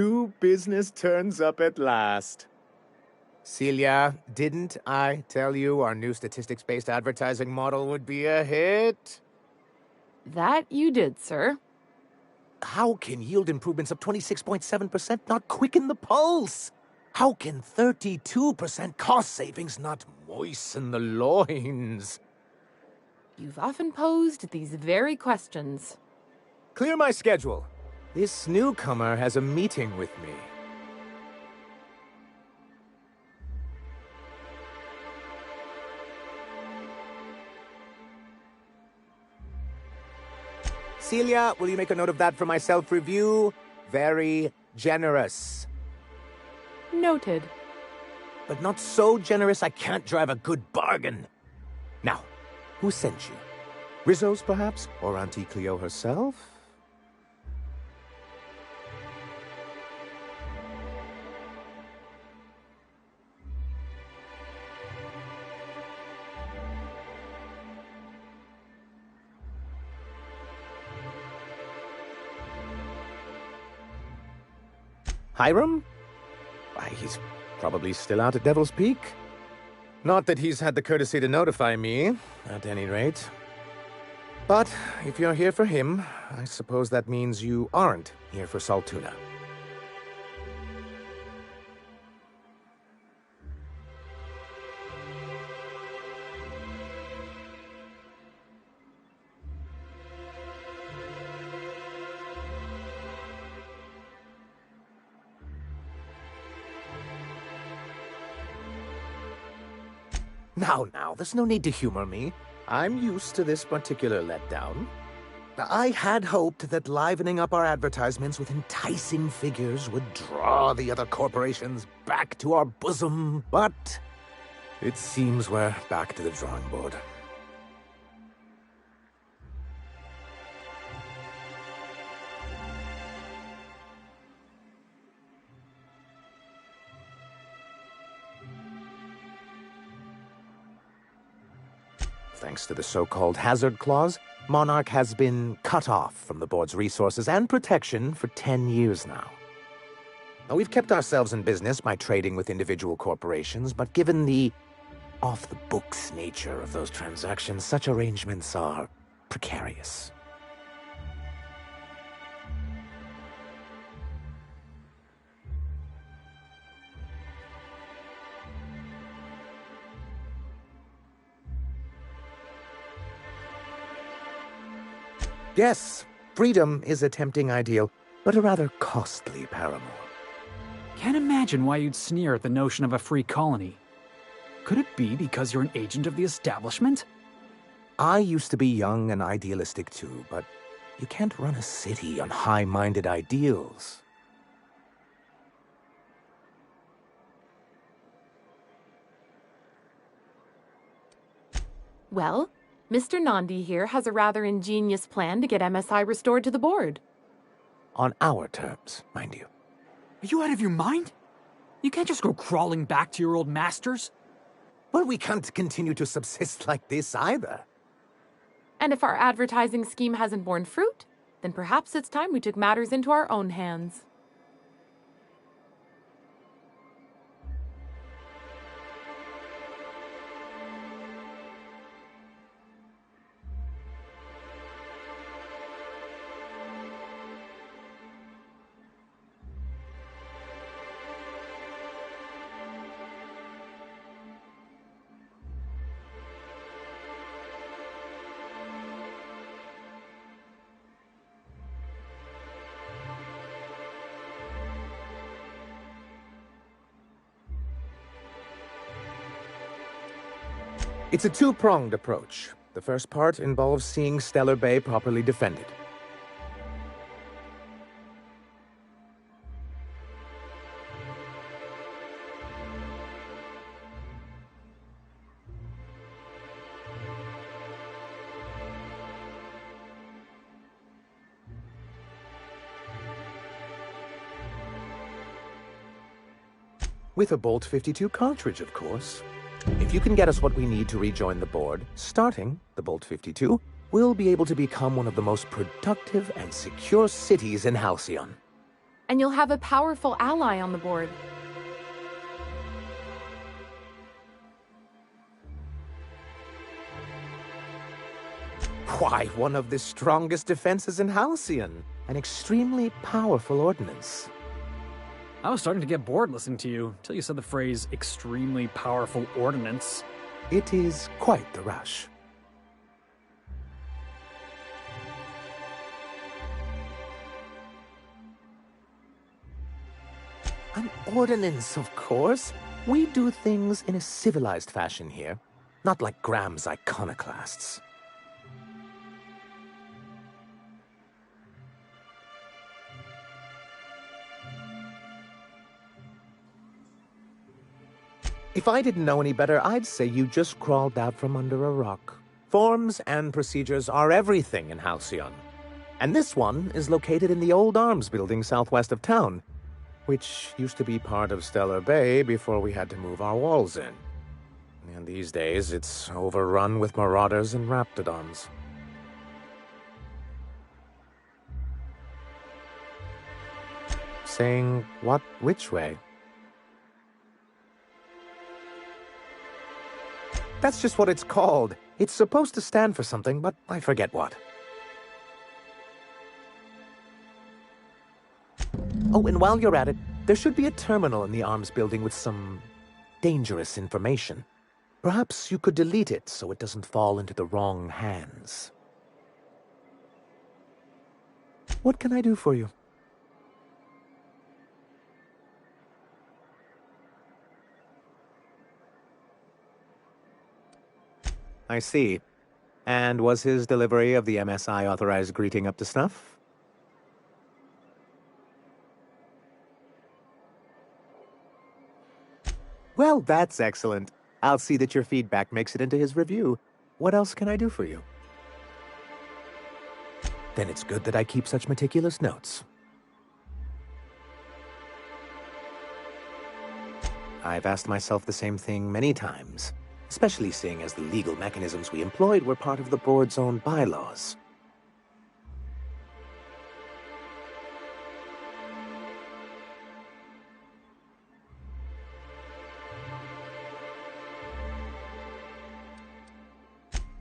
New business turns up at last. Celia, didn't I tell you our new statistics-based advertising model would be a hit? That you did, sir. How can yield improvements of 26.7% not quicken the pulse? How can 32% cost savings not moisten the loins? You've often posed these very questions. Clear my schedule. This newcomer has a meeting with me. Celia, will you make a note of that for my self-review? Very generous. Noted. But not so generous I can't drive a good bargain. Now, who sent you? Rizzo's, perhaps? Or Auntie Cleo herself? Hiram? Why, he's probably still out at Devil's Peak. Not that he's had the courtesy to notify me, at any rate. But if you're here for him, I suppose that means you aren't here for Saltuna. Now, there's no need to humor me. I'm used to this particular letdown. I had hoped that livening up our advertisements with enticing figures would draw the other corporations back to our bosom, but it seems we're back to the drawing board. Thanks to the so-called hazard clause, Monarch has been cut off from the board's resources and protection for 10 years now. Now, we've kept ourselves in business by trading with individual corporations, but given the off-the-books nature of those transactions, such arrangements are precarious. Yes, freedom is a tempting ideal, but a rather costly paramour. Can't imagine why you'd sneer at the notion of a free colony. Could it be because you're an agent of the establishment? I used to be young and idealistic too, but you can't run a city on high-minded ideals. Well, Mr. Nandi here has a rather ingenious plan to get MSI restored to the board. On our terms, mind you. Are you out of your mind? You can't just go crawling back to your old masters. Well, we can't continue to subsist like this either. And if our advertising scheme hasn't borne fruit, then perhaps it's time we took matters into our own hands. It's a two-pronged approach. The first part involves seeing Stellar Bay properly defended. With a Bolt 52 cartridge, of course. If you can get us what we need to rejoin the board, starting the Bolt 52, we'll be able to become one of the most productive and secure cities in Halcyon. and you'll have a powerful ally on the board. Why, one of the strongest defenses in Halcyon. An extremely powerful ordnance. I was starting to get bored listening to you, till you said the phrase extremely powerful ordnance. It is quite the rush. An ordinance, of course. We do things in a civilized fashion here, not like Graham's iconoclasts. If I didn't know any better, I'd say you just crawled out from under a rock. Forms and procedures are everything in Halcyon. And this one is located in the old arms building southwest of town, which used to be part of Stellar Bay before we had to move our walls in. And these days, it's overrun with marauders and raptidons. Saying what which way? That's just what it's called. It's supposed to stand for something, but I forget what. Oh, and while you're at it, there should be a terminal in the arms building with some dangerous information. Perhaps you could delete it so it doesn't fall into the wrong hands. What can I do for you? I see. And was his delivery of the MSI authorized greeting up to snuff? Well, that's excellent. I'll see that your feedback makes it into his review. What else can I do for you? Then it's good that I keep such meticulous notes. I've asked myself the same thing many times, especially seeing as the legal mechanisms we employed were part of the board's own bylaws.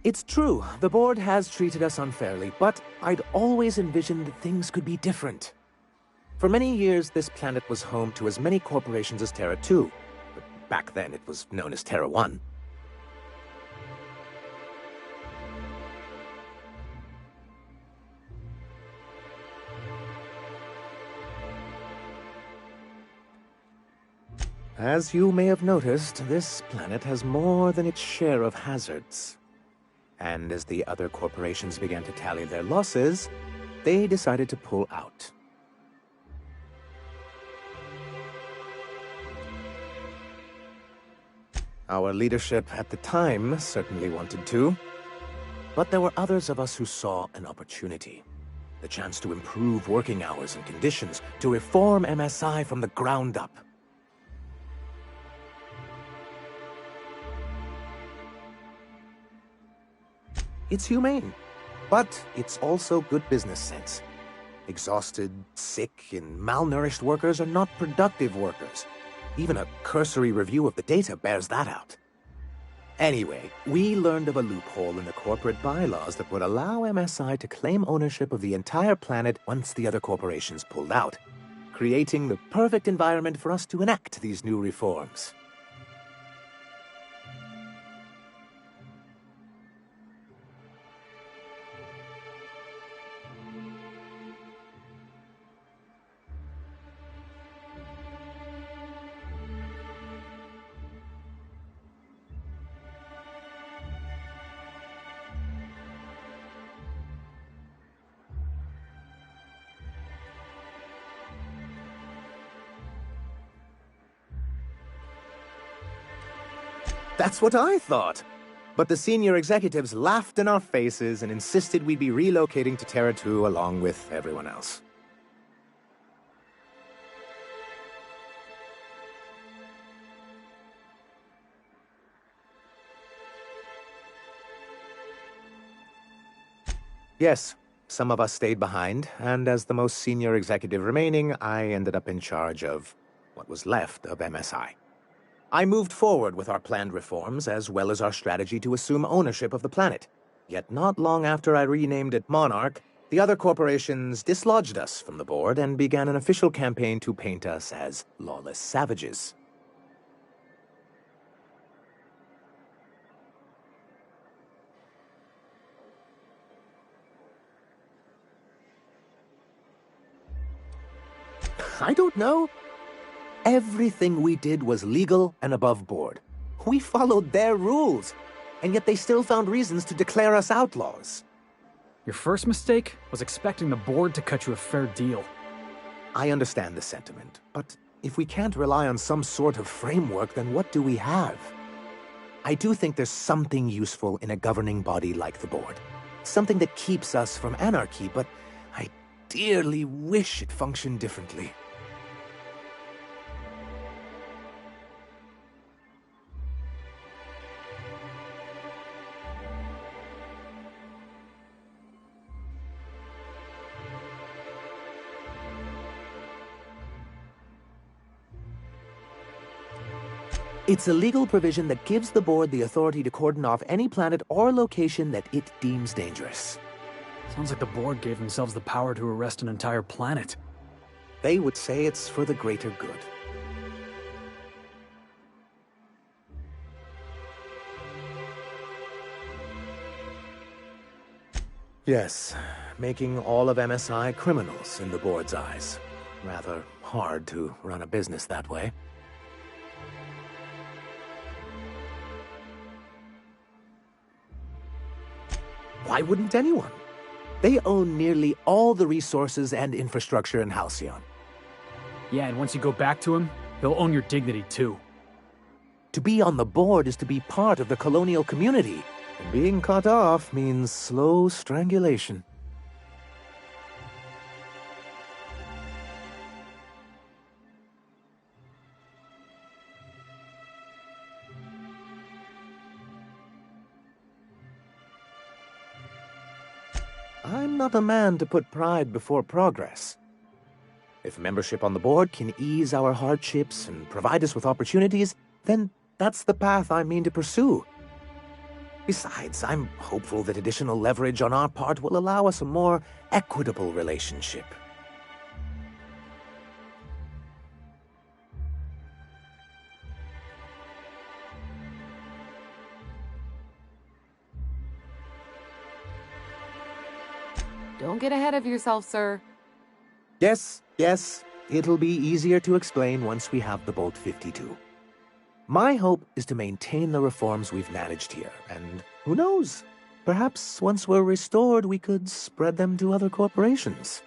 It's true, the board has treated us unfairly, but I'd always envisioned that things could be different. For many years, this planet was home to as many corporations as Terra 2. But back then, it was known as Terra 1. As you may have noticed, this planet has more than its share of hazards. And as the other corporations began to tally their losses, they decided to pull out. Our leadership at the time certainly wanted to, but there were others of us who saw an opportunity. The chance to improve working hours and conditions, to reform MSI from the ground up. It's humane, but it's also good business sense. Exhausted, sick, and malnourished workers are not productive workers. Even a cursory review of the data bears that out. Anyway, we learned of a loophole in the corporate bylaws that would allow MSI to claim ownership of the entire planet once the other corporations pulled out, creating the perfect environment for us to enact these new reforms. That's what I thought. But the senior executives laughed in our faces and insisted we'd be relocating to Terra 2 along with everyone else. Yes, Some of us stayed behind, and as the most senior executive remaining, I ended up in charge of what was left of MSI. I moved forward with our planned reforms, as well as our strategy to assume ownership of the planet. Yet not long after I renamed it Monarch, the other corporations dislodged us from the board and began an official campaign to paint us as lawless savages. I don't know. Everything we did was legal and above board. We followed their rules, and yet they still found reasons to declare us outlaws. Your first mistake was expecting the board to cut you a fair deal. I understand the sentiment, but if we can't rely on some sort of framework, then what do we have? I do think there's something useful in a governing body like the board. Something that keeps us from anarchy, but I dearly wish it functioned differently. It's a legal provision that gives the board the authority to cordon off any planet or location that it deems dangerous. Sounds like the board gave themselves the power to arrest an entire planet. They would say it's for the greater good. Yes, making all of MSI criminals in the board's eyes. Rather hard to run a business that way. Why wouldn't anyone? They own nearly all the resources and infrastructure in Halcyon. Yeah, and once you go back to him, he'll own your dignity too. To be on the board is to be part of the colonial community, and being cut off means slow strangulation. I'm not a man to put pride before progress. If membership on the board can ease our hardships and provide us with opportunities, then that's the path I mean to pursue. Besides, I'm hopeful that additional leverage on our part will allow us a more equitable relationship. Don't get ahead of yourself, sir. Yes, it'll be easier to explain once we have the Bolt 52. My hope is to maintain the reforms we've managed here, and who knows? Perhaps once we're restored, we could spread them to other corporations.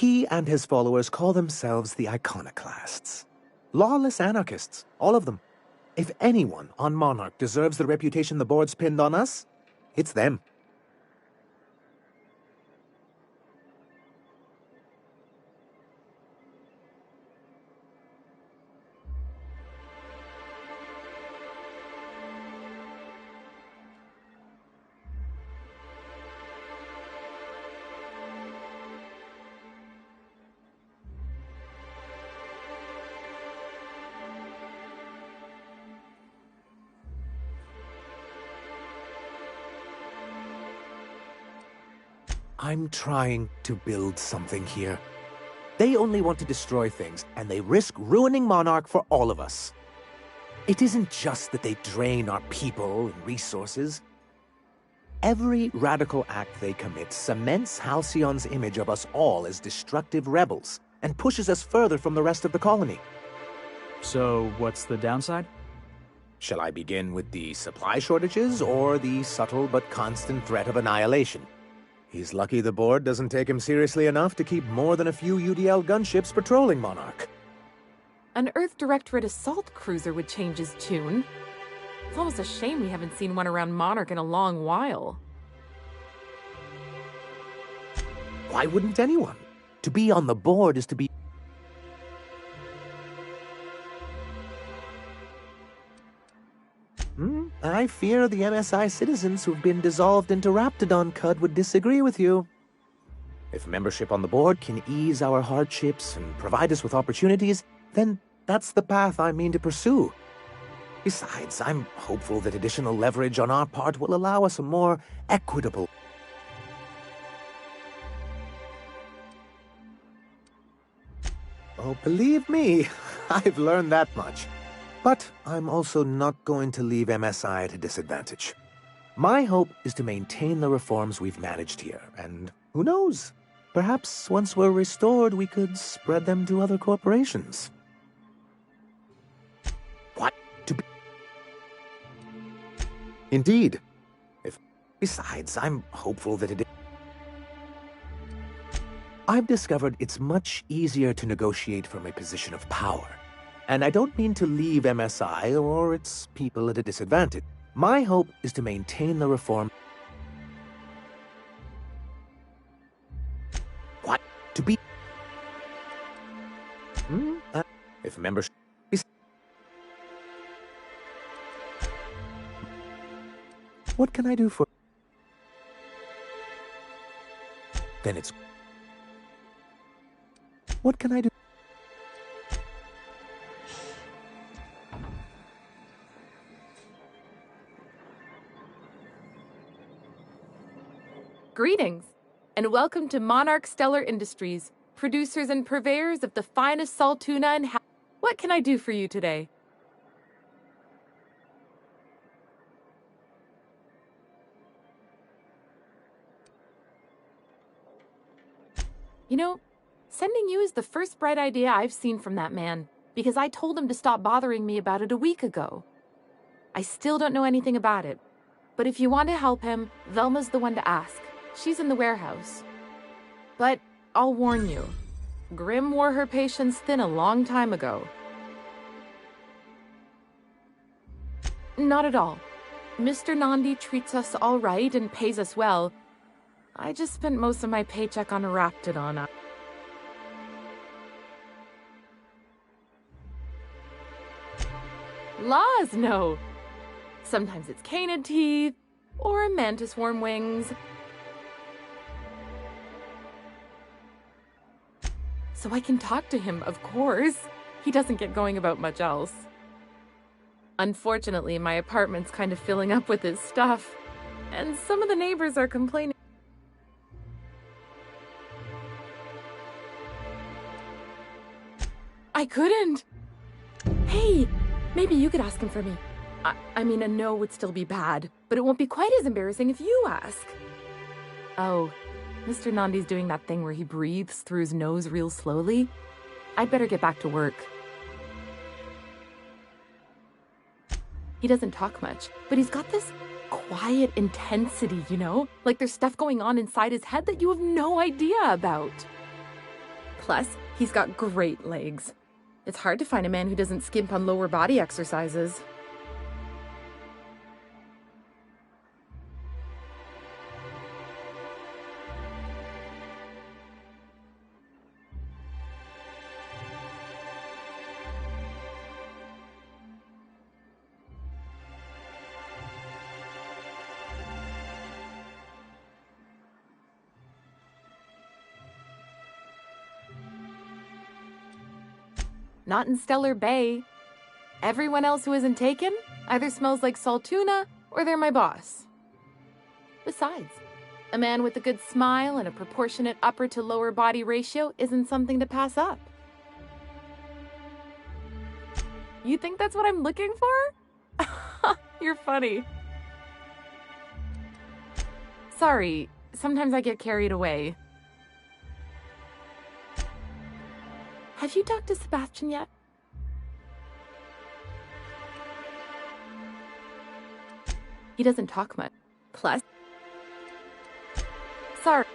He and his followers call themselves the Iconoclasts. Lawless anarchists, all of them. If anyone on Monarch deserves the reputation the board's pinned on us, it's them. I'm trying to build something here. They only want to destroy things, and they risk ruining Monarch for all of us. It isn't just that they drain our people and resources. Every radical act they commit cements Halcyon's image of us all as destructive rebels, and pushes us further from the rest of the colony. So, what's the downside? Shall I begin with the supply shortages, or the subtle but constant threat of annihilation? He's lucky the board doesn't take him seriously enough to keep more than a few UDL gunships patrolling Monarch. An Earth Directorate assault cruiser would change his tune. It's almost a shame we haven't seen one around Monarch in a long while. Why wouldn't anyone? To be on the board is to be... I fear the MSI citizens who've been dissolved into Raptidon Cud would disagree with you. If membership on the board can ease our hardships and provide us with opportunities, then that's the path I mean to pursue. Besides, I'm hopeful that additional leverage on our part will allow us a more equitable... Oh, believe me, I've learned that much. But I'm also not going to leave MSI at a disadvantage. My hope is to maintain the reforms we've managed here, and who knows? Perhaps once we're restored, we could spread them to other corporations. What? To be... Indeed. Besides, I'm hopeful that I've discovered it's much easier to negotiate from a position of power. And I don't mean to leave MSI or its people at a disadvantage. My hope is to maintain the reform... What? To be... If membership... What can I do for... Then it's... What can I do? Greetings, and welcome to Monarch Stellar Industries, producers and purveyors of the finest salt tuna and What can I do for you today? You know, sending you is the first bright idea I've seen from that man, because I told him to stop bothering me about it a week ago. I still don't know anything about it, but if you want to help him, Velma's the one to ask. She's in the warehouse. But I'll warn you, Grimm wore her patience thin a long time ago. Not at all. Mr. Nandi treats us all right and pays us well. I just spent most of my paycheck on a Raptidon. Laws, no. Sometimes it's canid teeth, or a mantis worm wings. So I can talk to him, of course. He doesn't get going about much else. Unfortunately, my apartment's kind of filling up with his stuff, and some of the neighbors are complaining. I couldn't. Hey, maybe you could ask him for me. I mean, a no would still be bad, but it won't be quite as embarrassing if you ask. Oh, Mr. Nandi's doing that thing where he breathes through his nose real slowly. I'd better get back to work. He doesn't talk much, but he's got this quiet intensity, you know? Like there's stuff going on inside his head that you have no idea about. Plus, he's got great legs. It's hard to find a man who doesn't skimp on lower body exercises. Not in Stellar Bay. Everyone else who isn't taken either smells like salt tuna or they're my boss. Besides, a man with a good smile and a proportionate upper to lower body ratio isn't something to pass up. You think that's what I'm looking for? You're funny. Sorry, sometimes I get carried away. Have you talked to Sebastian yet? He doesn't talk much. Plus... Sorry.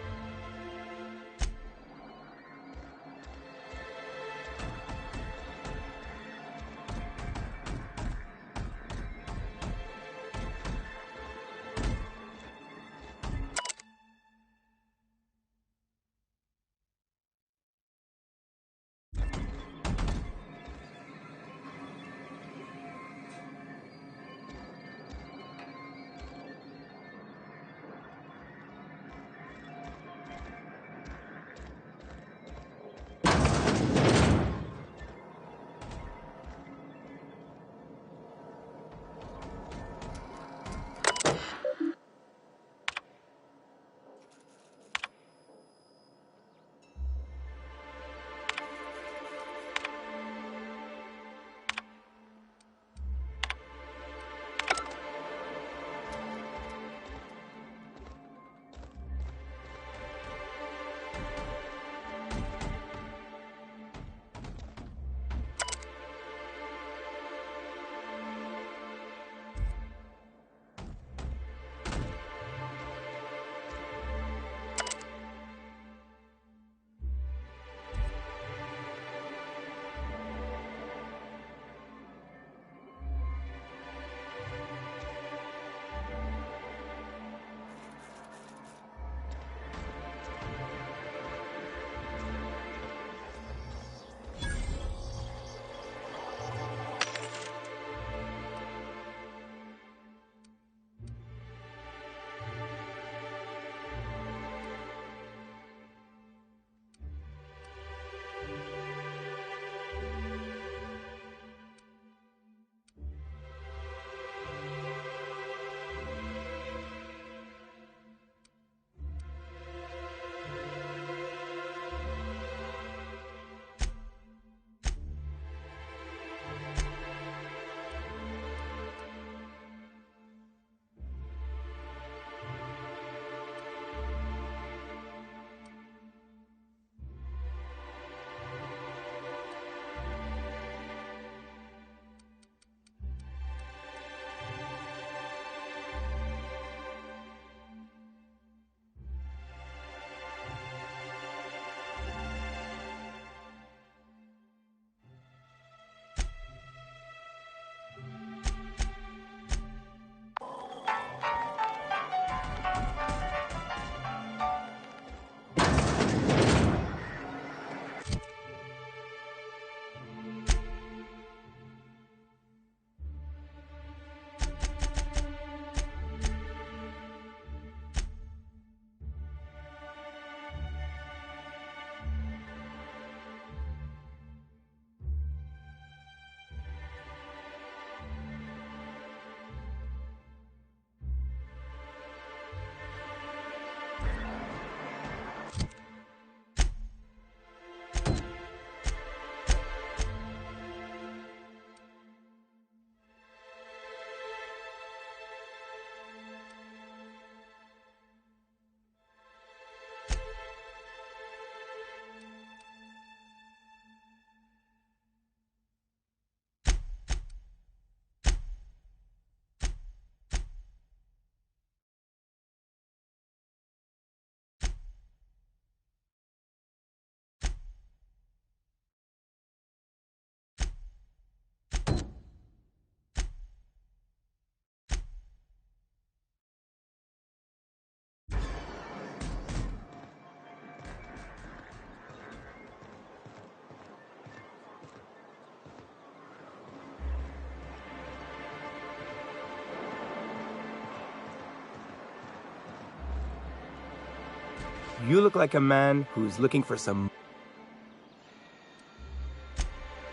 You look like a man who's looking for some...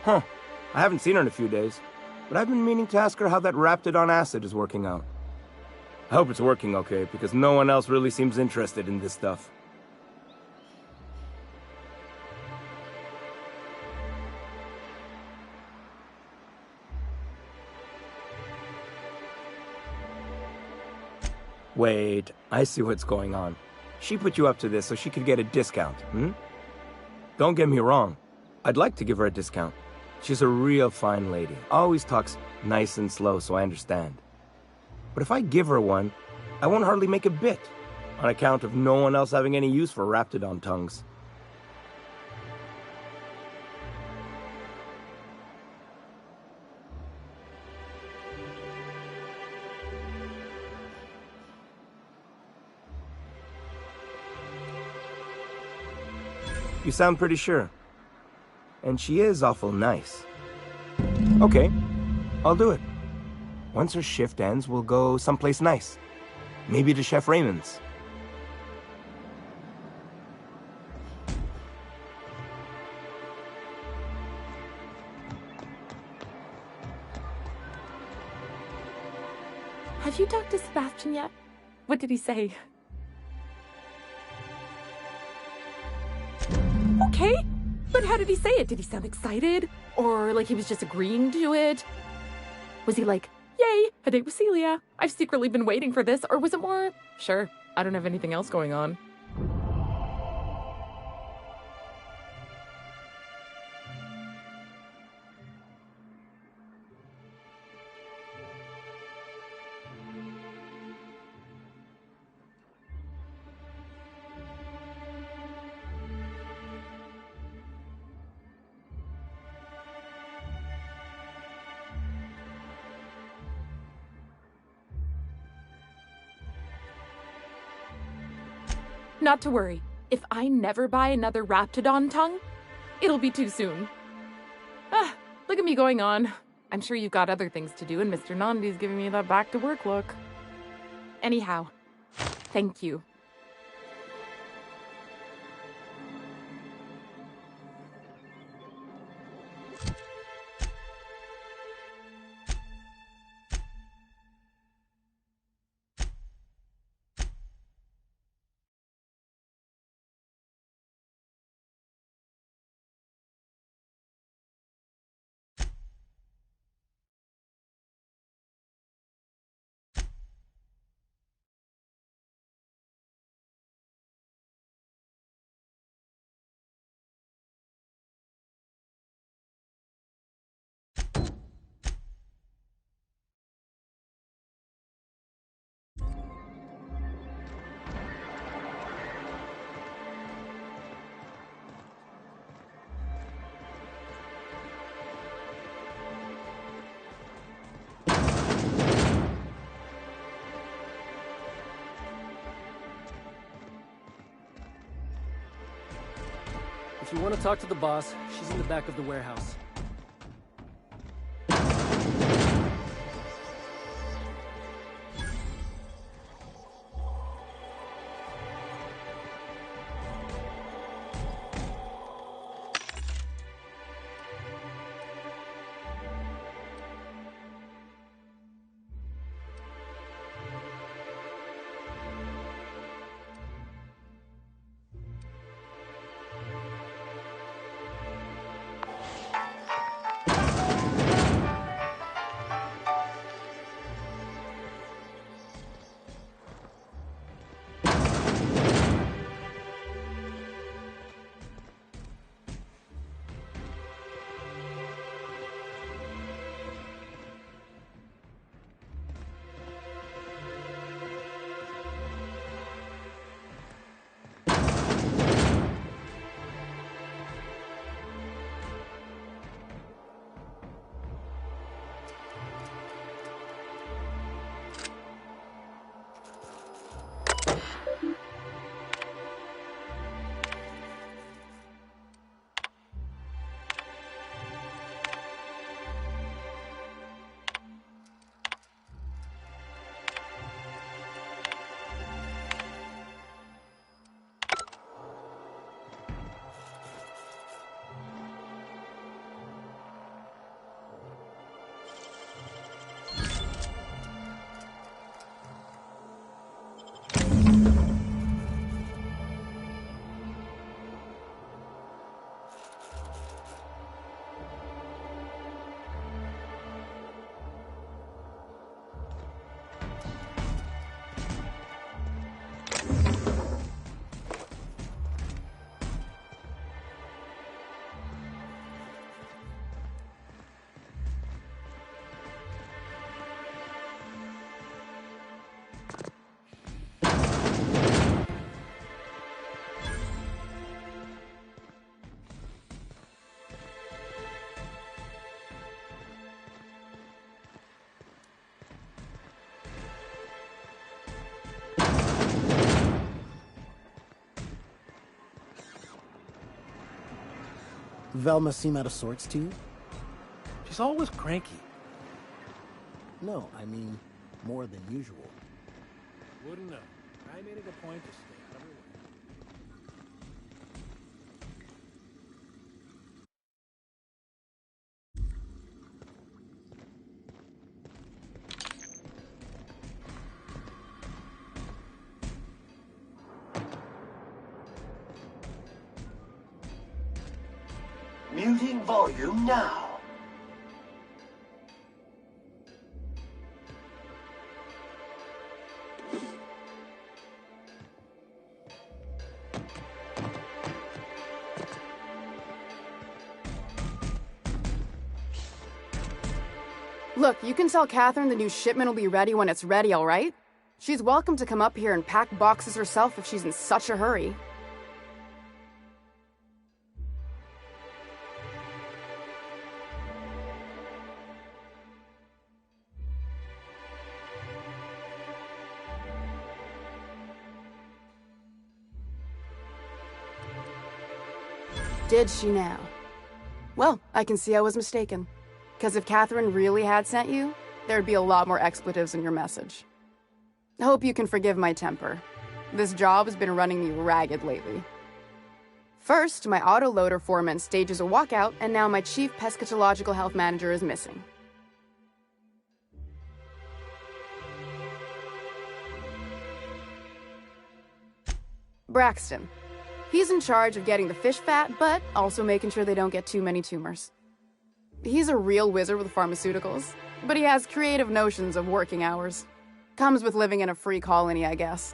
Huh. I haven't seen her in a few days, but I've been meaning to ask her how that Raptidon acid is working out. I hope it's working okay, because no one else really seems interested in this stuff. Wait, I see what's going on. She put you up to this so she could get a discount, hmm? Don't get me wrong. I'd like to give her a discount. She's a real fine lady. Always talks nice and slow, so I understand. But if I give her one, I won't hardly make a bit, on account of no one else having any use for Raptidon tongues. You sound pretty sure. And she is awful nice. Okay, I'll do it. Once her shift ends, we'll go someplace nice. Maybe to Chef Raymond's. Have you talked to Sebastian yet? What did he say? Okay, but how did he say it? Did he sound excited? Or like he was just agreeing to it? Was he like, yay, a date with Celia. I've secretly been waiting for this. Or was it more, sure, I don't have anything else going on. Not to worry. If I never buy another Raptidon tongue, it'll be too soon. Ah, look at me going on. I'm sure you've got other things to do, and Mr. Nandi's giving me that back-to-work look. Anyhow, thank you. If you want to talk to the boss, she's in the back of the warehouse. Velma seem out of sorts to you? She's always cranky. No, I mean, more than usual. Wouldn't know. I made it a point to stay out of her way. Muting volume now. Look, you can tell Catherine the new shipment will be ready when it's ready, all right? She's welcome to come up here and pack boxes herself if she's in such a hurry. Did she now? Well, I can see I was mistaken. Because if Catherine really had sent you, there'd be a lot more expletives in your message. I hope you can forgive my temper. This job has been running me ragged lately. First, my autoloader foreman stages a walkout, and now my chief pescatological health manager is missing. Braxton. He's in charge of getting the fish fat, but also making sure they don't get too many tumors. He's a real wizard with pharmaceuticals, but he has creative notions of working hours. Comes with living in a free colony, I guess.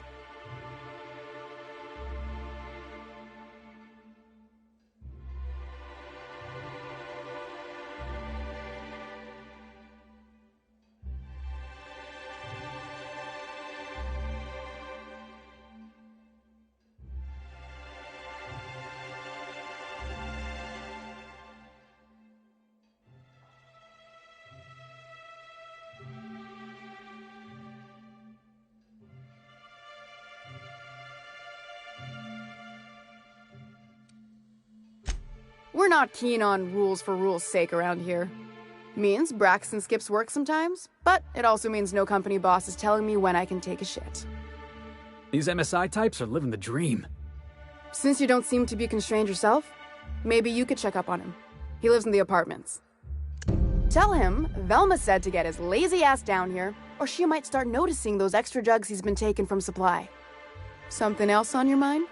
We're not keen on rules for rules' sake around here. Means Braxton skips work sometimes, but it also means no company boss is telling me when I can take a shit. These MSI types are living the dream. Since you don't seem to be constrained yourself, maybe you could check up on him. He lives in the apartments. Tell him Velma said to get his lazy ass down here, or she might start noticing those extra jugs he's been taking from supply. Something else on your mind?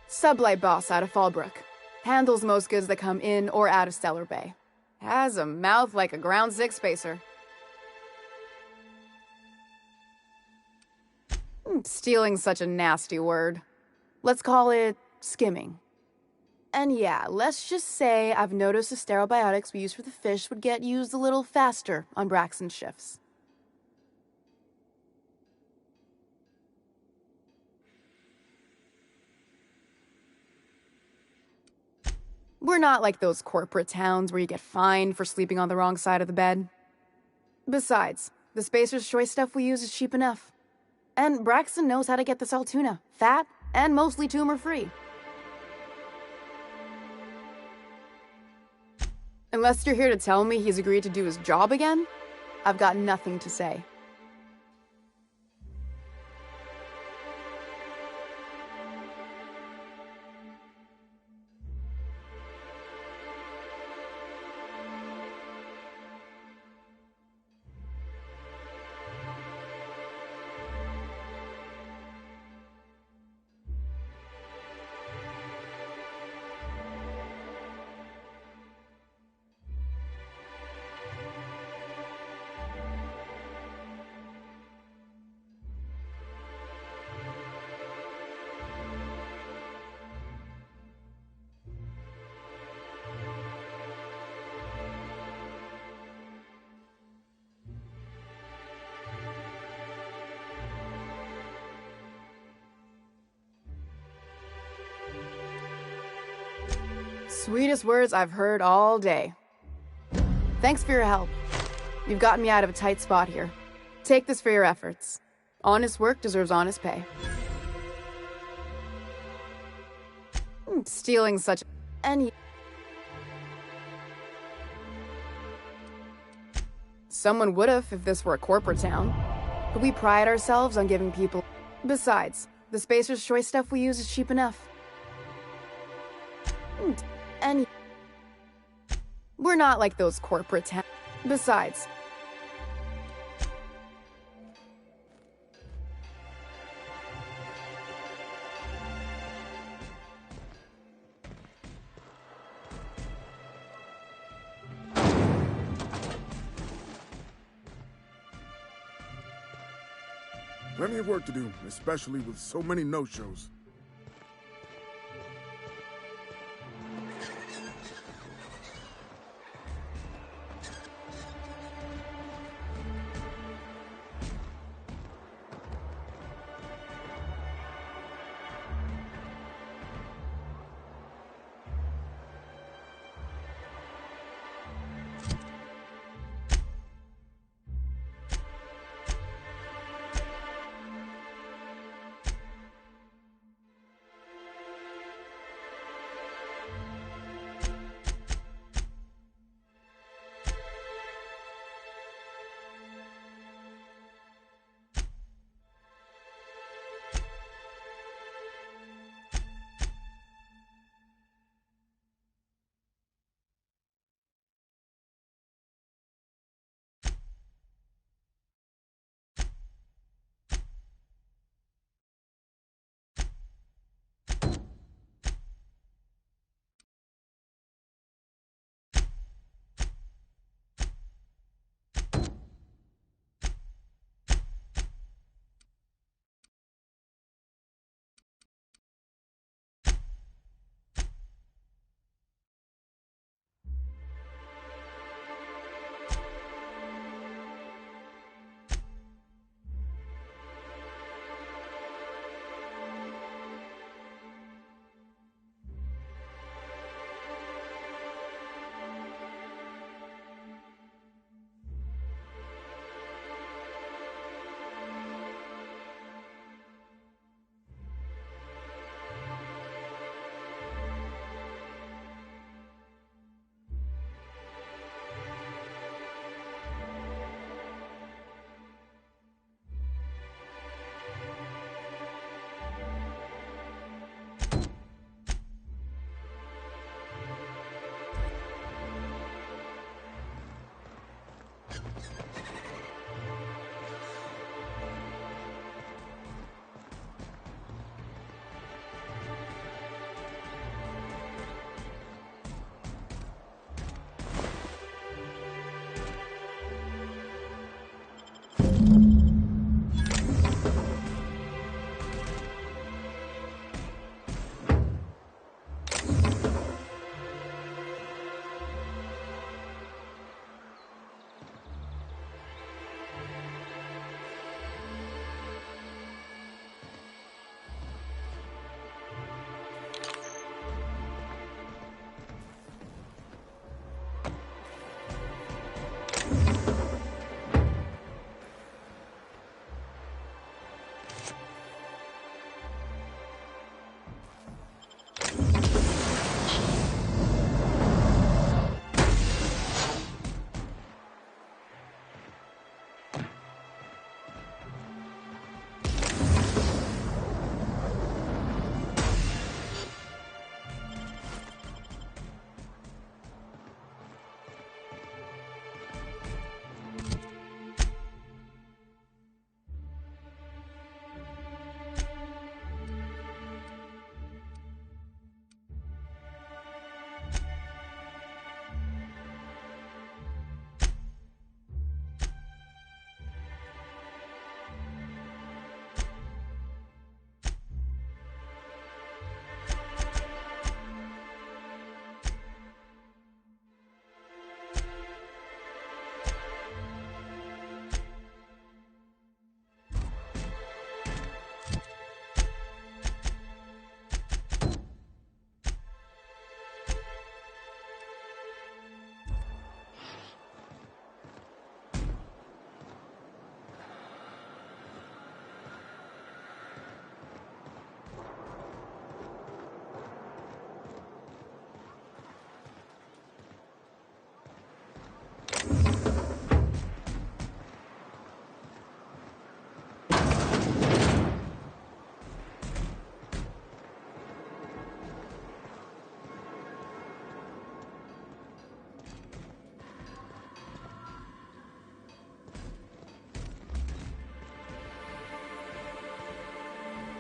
Sublight boss out of Fallbrook. Handles most goods that come in or out of Stellar Bay. Has a mouth like a Ground 6 spacer. Stealing's such a nasty word. Let's call it skimming. And yeah, let's just say I've noticed the sterile biotics we use for the fish would get used a little faster on Braxton's shifts. We're not like those corporate towns where you get fined for sleeping on the wrong side of the bed. Besides, the Spacer's Choice stuff we use is cheap enough. And Braxton knows how to get this all tuna, fat, and mostly tumor-free. Unless you're here to tell me he's agreed to do his job again, I've got nothing to say. Sweetest words I've heard all day. Thanks for your help. You've gotten me out of a tight spot here. Take this for your efforts. Honest work deserves honest pay. Stealing such any... Someone would've if this were a corporate town. But we pride ourselves on giving people... Besides, the Spacer's Choice stuff we use is cheap enough. Any... We're not like those corporate towns. Besides... Plenty of work to do, especially with so many no-shows.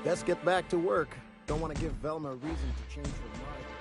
Best get back to work. Don't want to give Velma a reason to change her mind.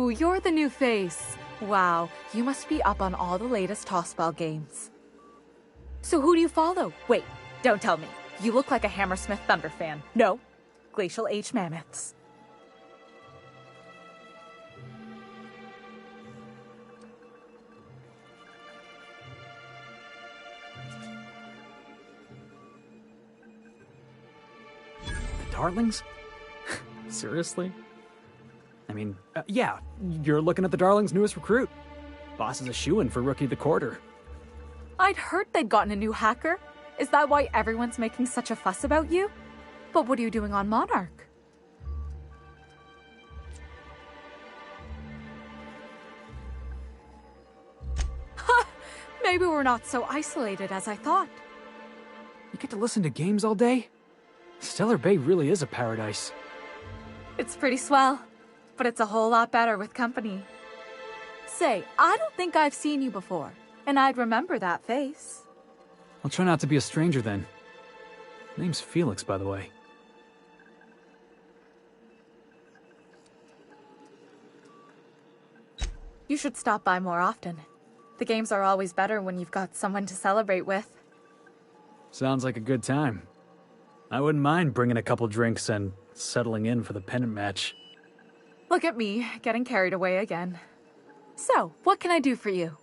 Oh, you're the new face. Wow, you must be up on all the latest tossball games. So who do you follow? Wait, don't tell me. You look like a Hammersmith Thunder fan. No, Glacial H Mammoths. The Darlings? Seriously? I mean, yeah, you're looking at the Darlings' newest recruit. Boss is a shoo-in for Rookie of the Quarter. I'd heard they'd gotten a new hacker. Is that why everyone's making such a fuss about you? But what are you doing on Monarch? Ha! Maybe we're not so isolated as I thought. You get to listen to games all day? Stellar Bay really is a paradise. It's pretty swell, but it's a whole lot better with company. Say, I don't think I've seen you before, and I'd remember that face. I'll try not to be a stranger then. Name's Felix, by the way. You should stop by more often. The games are always better when you've got someone to celebrate with. Sounds like a good time. I wouldn't mind bringing a couple drinks and settling in for the pennant match. Look at me, getting carried away again. So, what can I do for you?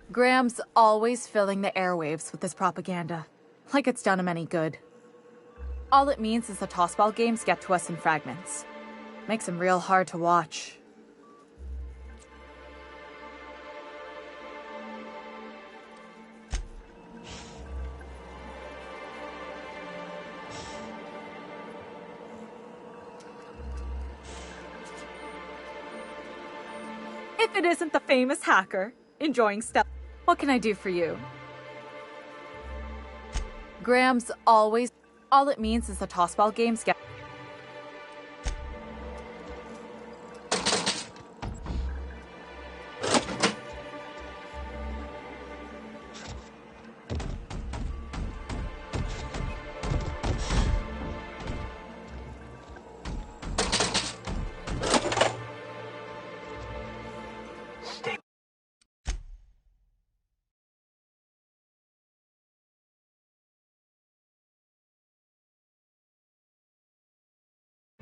Graham's always filling the airwaves with this propaganda, like it's done him any good. All it means is the tossball games get to us in fragments. Makes them real hard to watch. If it isn't the famous hacker, enjoying stuff. What can I do for you? Graham's always... All it means is the tossball games get...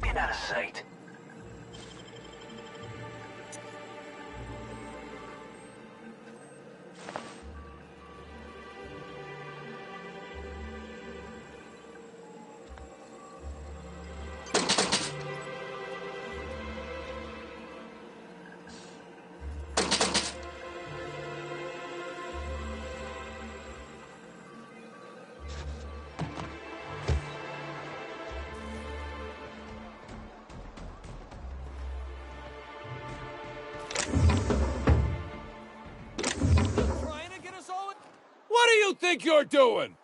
Been out of sight. What do you think you're doing?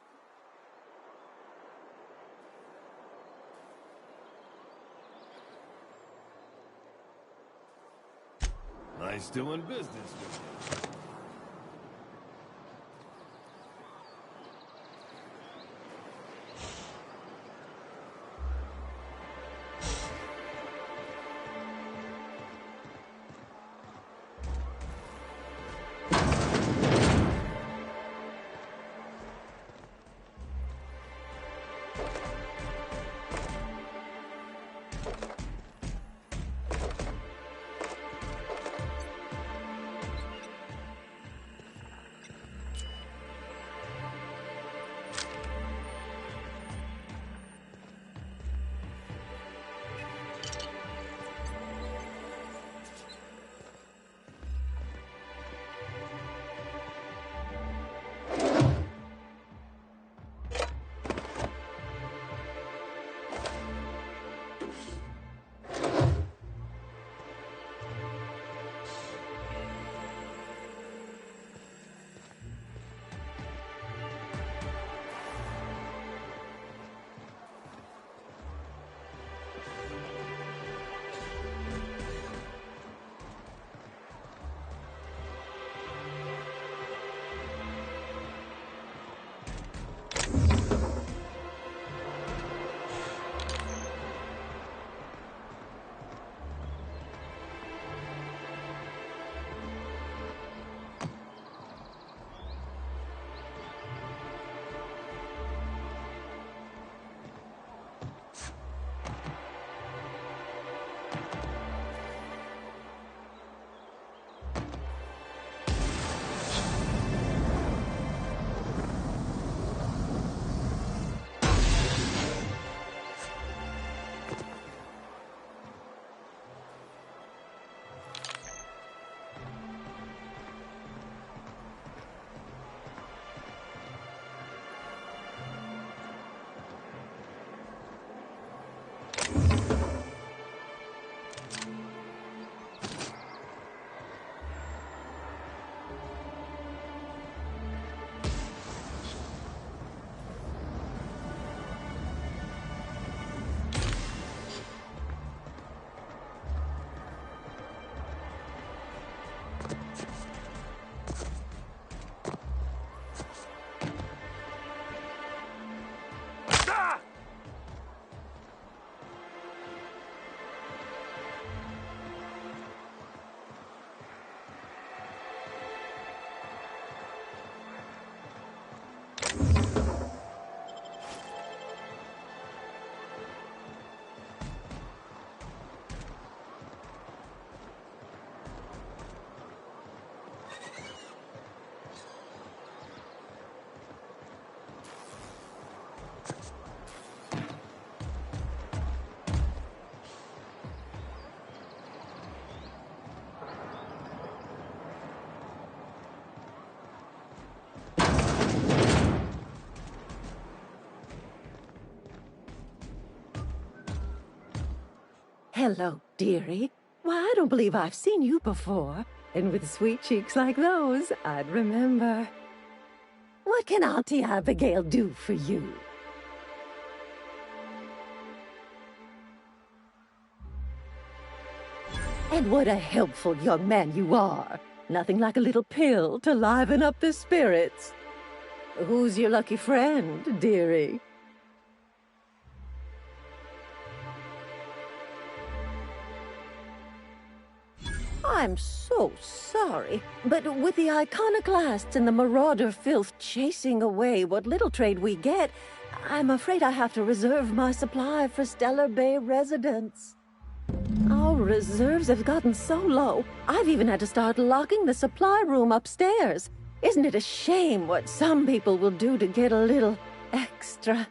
Nice doing business with you. Hello, dearie. Why, I don't believe I've seen you before. And with sweet cheeks like those, I'd remember. What can Auntie Abigail do for you? And what a helpful young man you are. Nothing like a little pill to liven up the spirits. Who's your lucky friend, dearie? I'm so sorry, but with the iconoclasts and the marauder filth chasing away what little trade we get, I'm afraid I have to reserve my supply for Stellar Bay residents. Our reserves have gotten so low, I've even had to start locking the supply room upstairs. Isn't it a shame what some people will do to get a little extra?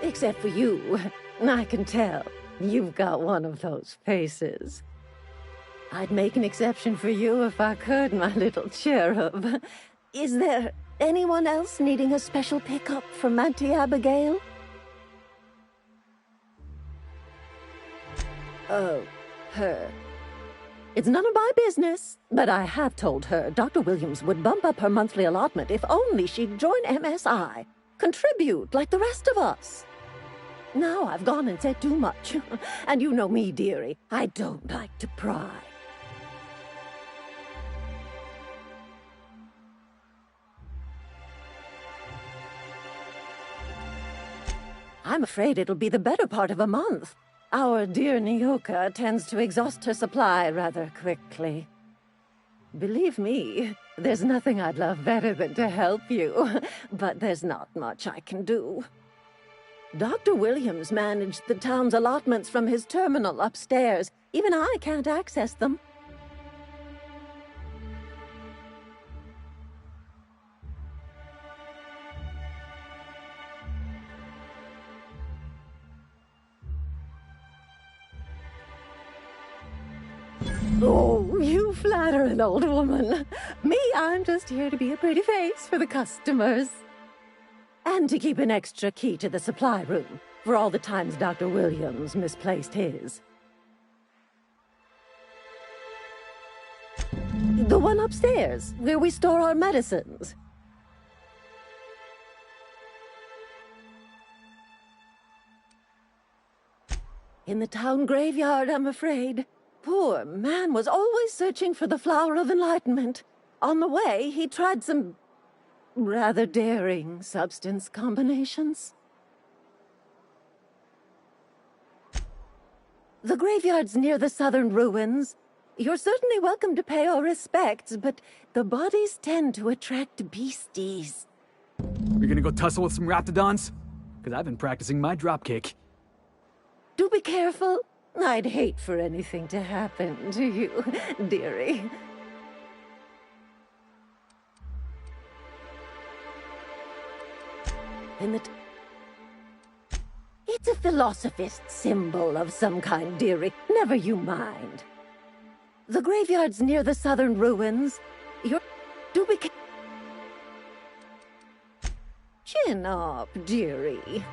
Except for you. I can tell. You've got one of those faces. I'd make an exception for you if I could, my little cherub. Is there anyone else needing a special pickup from Auntie Abigail? Oh, her. It's none of my business, but I have told her Dr. Williams would bump up her monthly allotment if only she'd join MSI. Contribute like the rest of us. Now I've gone and said too much. And you know me, dearie. I don't like to pry. I'm afraid it'll be the better part of a month. Our dear Nyoka tends to exhaust her supply rather quickly. Believe me, there's nothing I'd love better than to help you, but there's not much I can do. Dr. Williams managed the town's allotments from his terminal upstairs. Even I can't access them. Oh, you flatter an old woman. Me, I'm just here to be a pretty face for the customers. And to keep an extra key to the supply room, for all the times Dr. Williams misplaced his. The one upstairs, where we store our medicines. In the town graveyard, I'm afraid. Poor man was always searching for the flower of enlightenment. On the way, he tried some rather daring substance combinations. The graveyard's near the southern ruins. You're certainly welcome to pay our respects, but the bodies tend to attract beasties. You're gonna go tussle with some raptidons? Because I've been practicing my dropkick. Do be careful. I'd hate for anything to happen to you, dearie. It's a philosophist symbol of some kind, dearie. Never you mind. The graveyard's near the southern ruins. Chin up, dearie.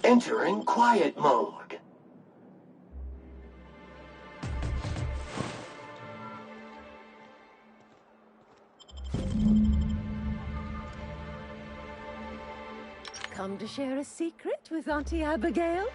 Entering quiet mode. Come to share a secret with Auntie Abigail?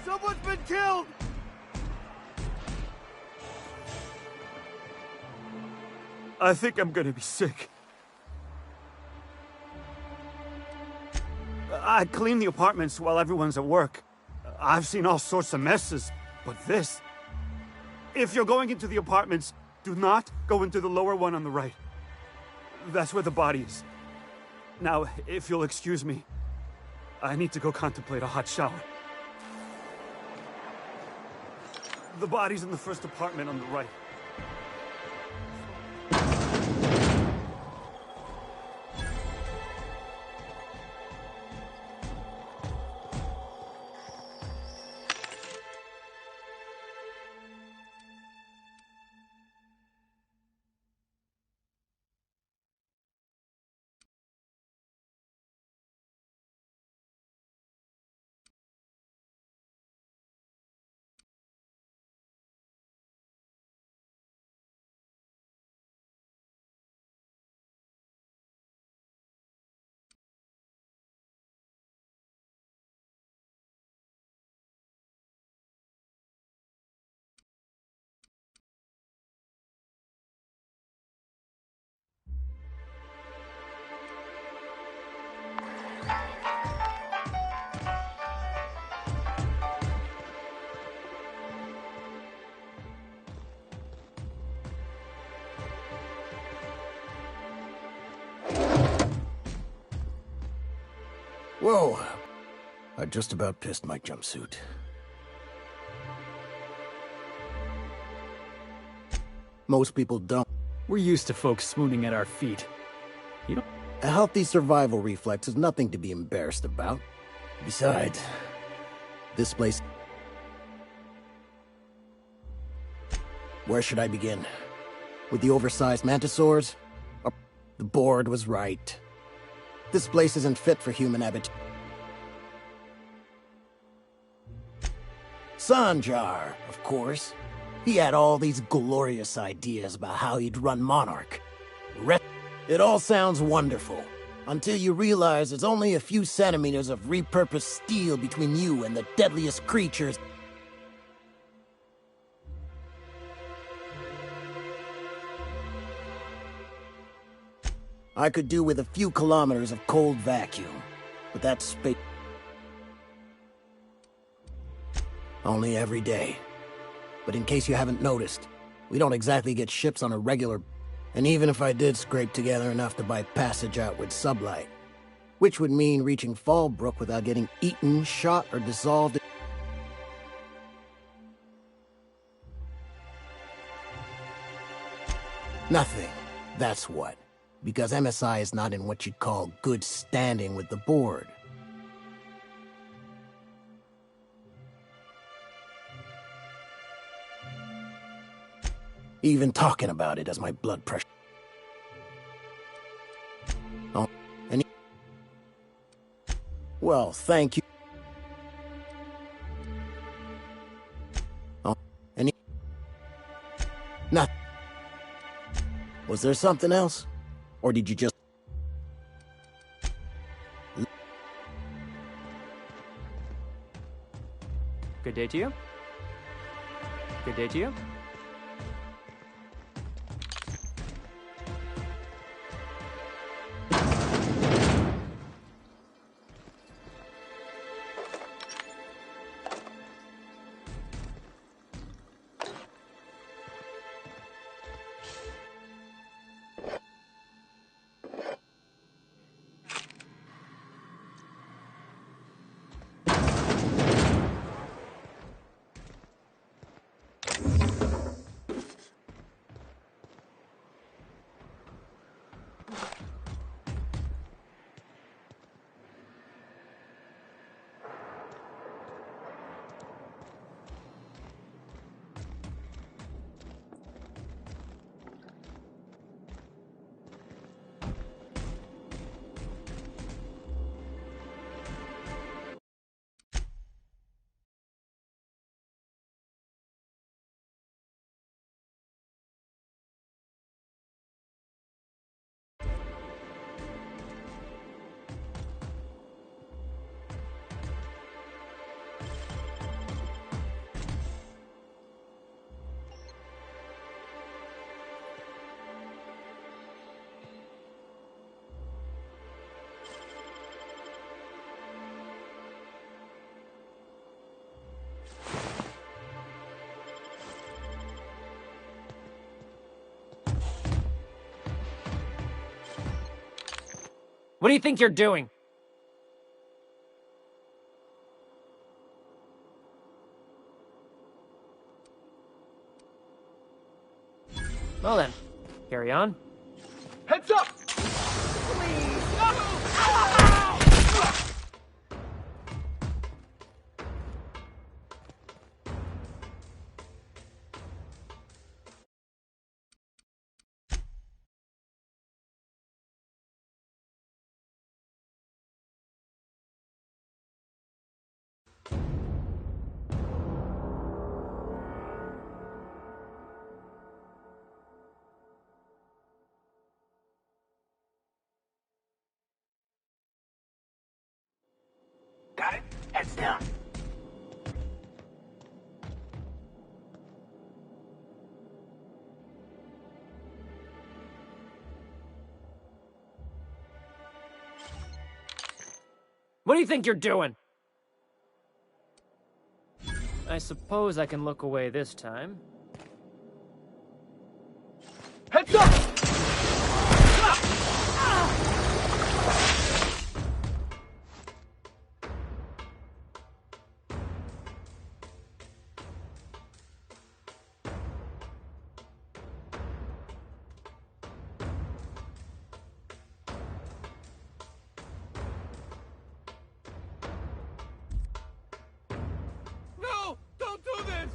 Someone's been killed! I think I'm gonna be sick. I clean the apartments while everyone's at work. I've seen all sorts of messes, but this... If you're going into the apartments, do not go into the lower one on the right. That's where the body is. Now, if you'll excuse me, I need to go contemplate a hot shower. The body's in the first apartment on the right. Whoa. I just about pissed my jumpsuit. Most people don't. We're used to folks swooning at our feet. You don't... A healthy survival reflex is nothing to be embarrassed about. Besides, this place... Where should I begin? With the oversized mantisaurs? Or... The board was right. This place isn't fit for human habitation. Sanjar, of course. He had all these glorious ideas about how he'd run Monarch. It all sounds wonderful, until you realize there's only a few centimeters of repurposed steel between you and the deadliest creatures. I could do with a few kilometers of cold vacuum, but that's space. Only every day. But in case you haven't noticed, we don't exactly get ships on a regular... And even if I did scrape together enough to buy passage out with sublight, which would mean reaching Fallbrook without getting eaten, shot, or dissolved... Nothing. That's what. Because MSI is not in what you'd call good standing with the board. Even talking about it as my blood pressure. Oh, any... Well, thank you. Oh, any... Nothing. Was there something else? Or did you just... Good day to you. Good day to you. What do you think you're doing? Well then, carry on. Heads up! Please! No! Ow! Got it. Heads down. What do you think you're doing? I suppose I can look away this time. Heads up! No! Don't do this!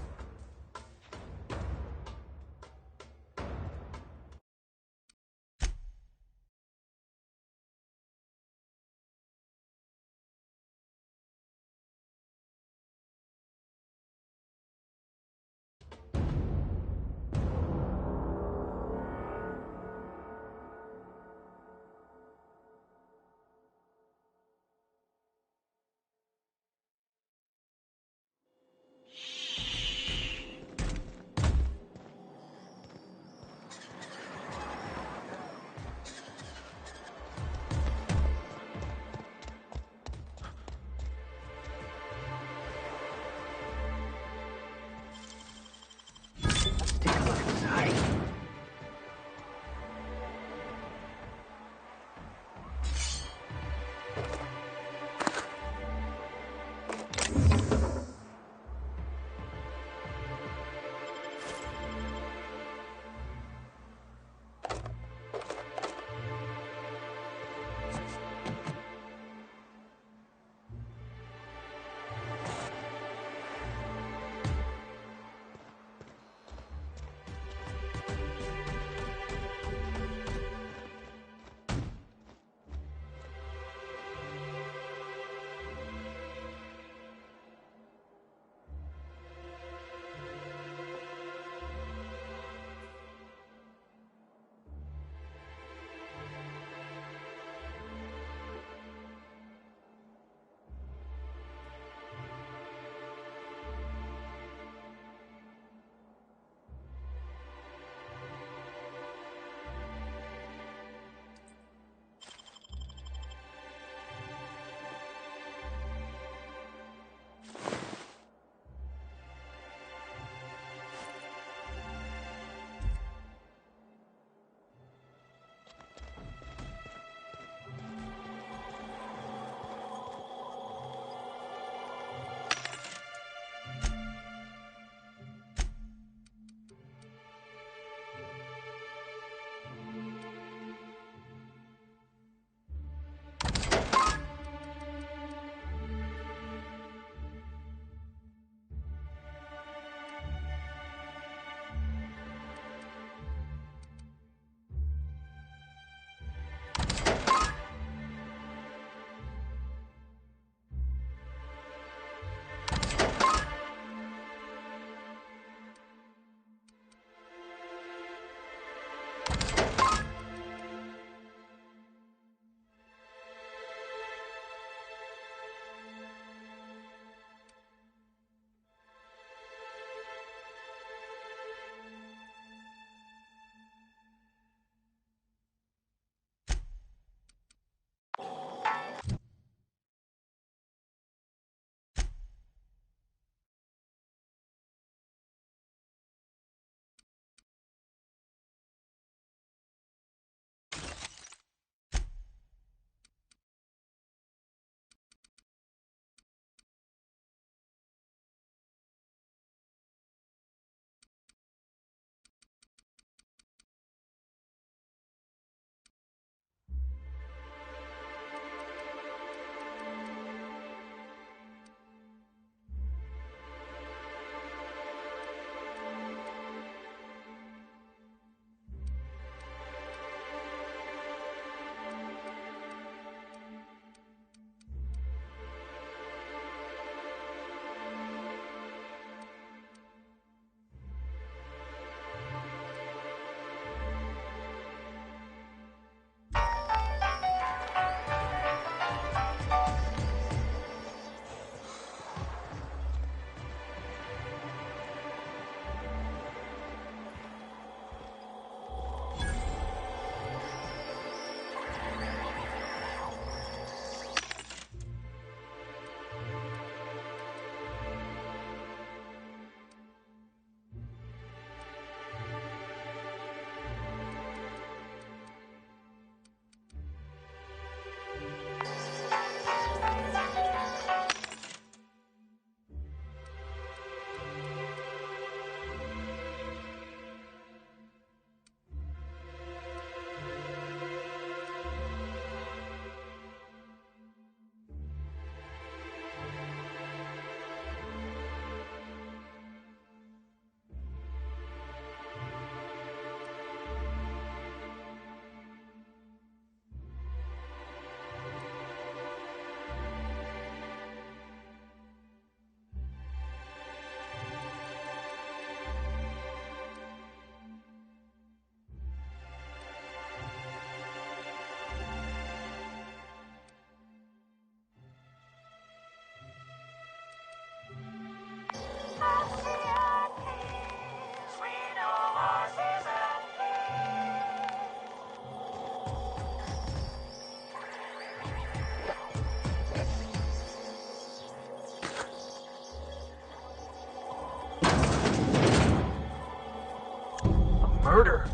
murder.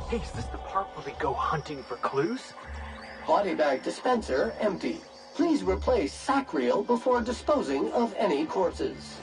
Hey, is this the part where we go hunting for clues? Body bag dispenser empty. Please replace sack reel before disposing of any corpses.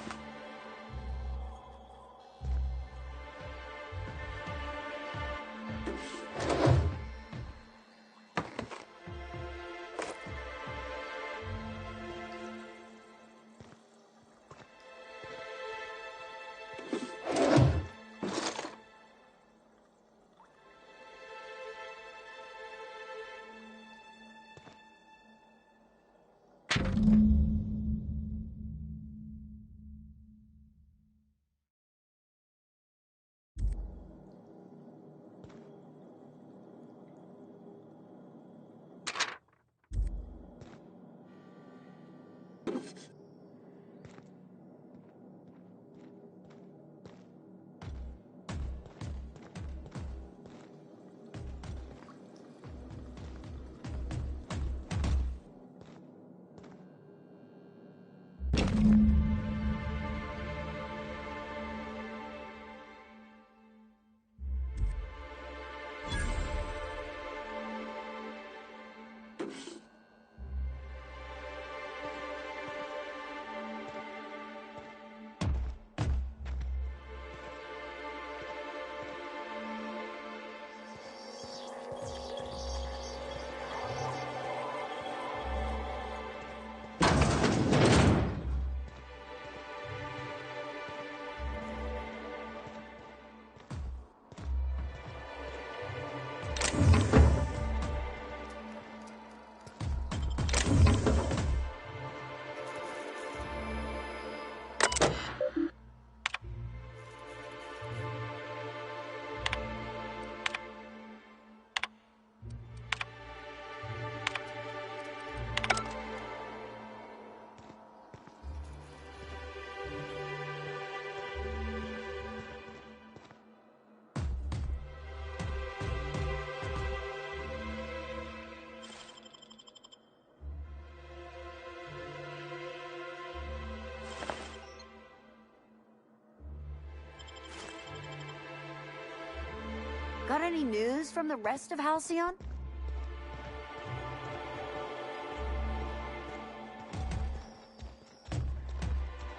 Got any news from the rest of Halcyon?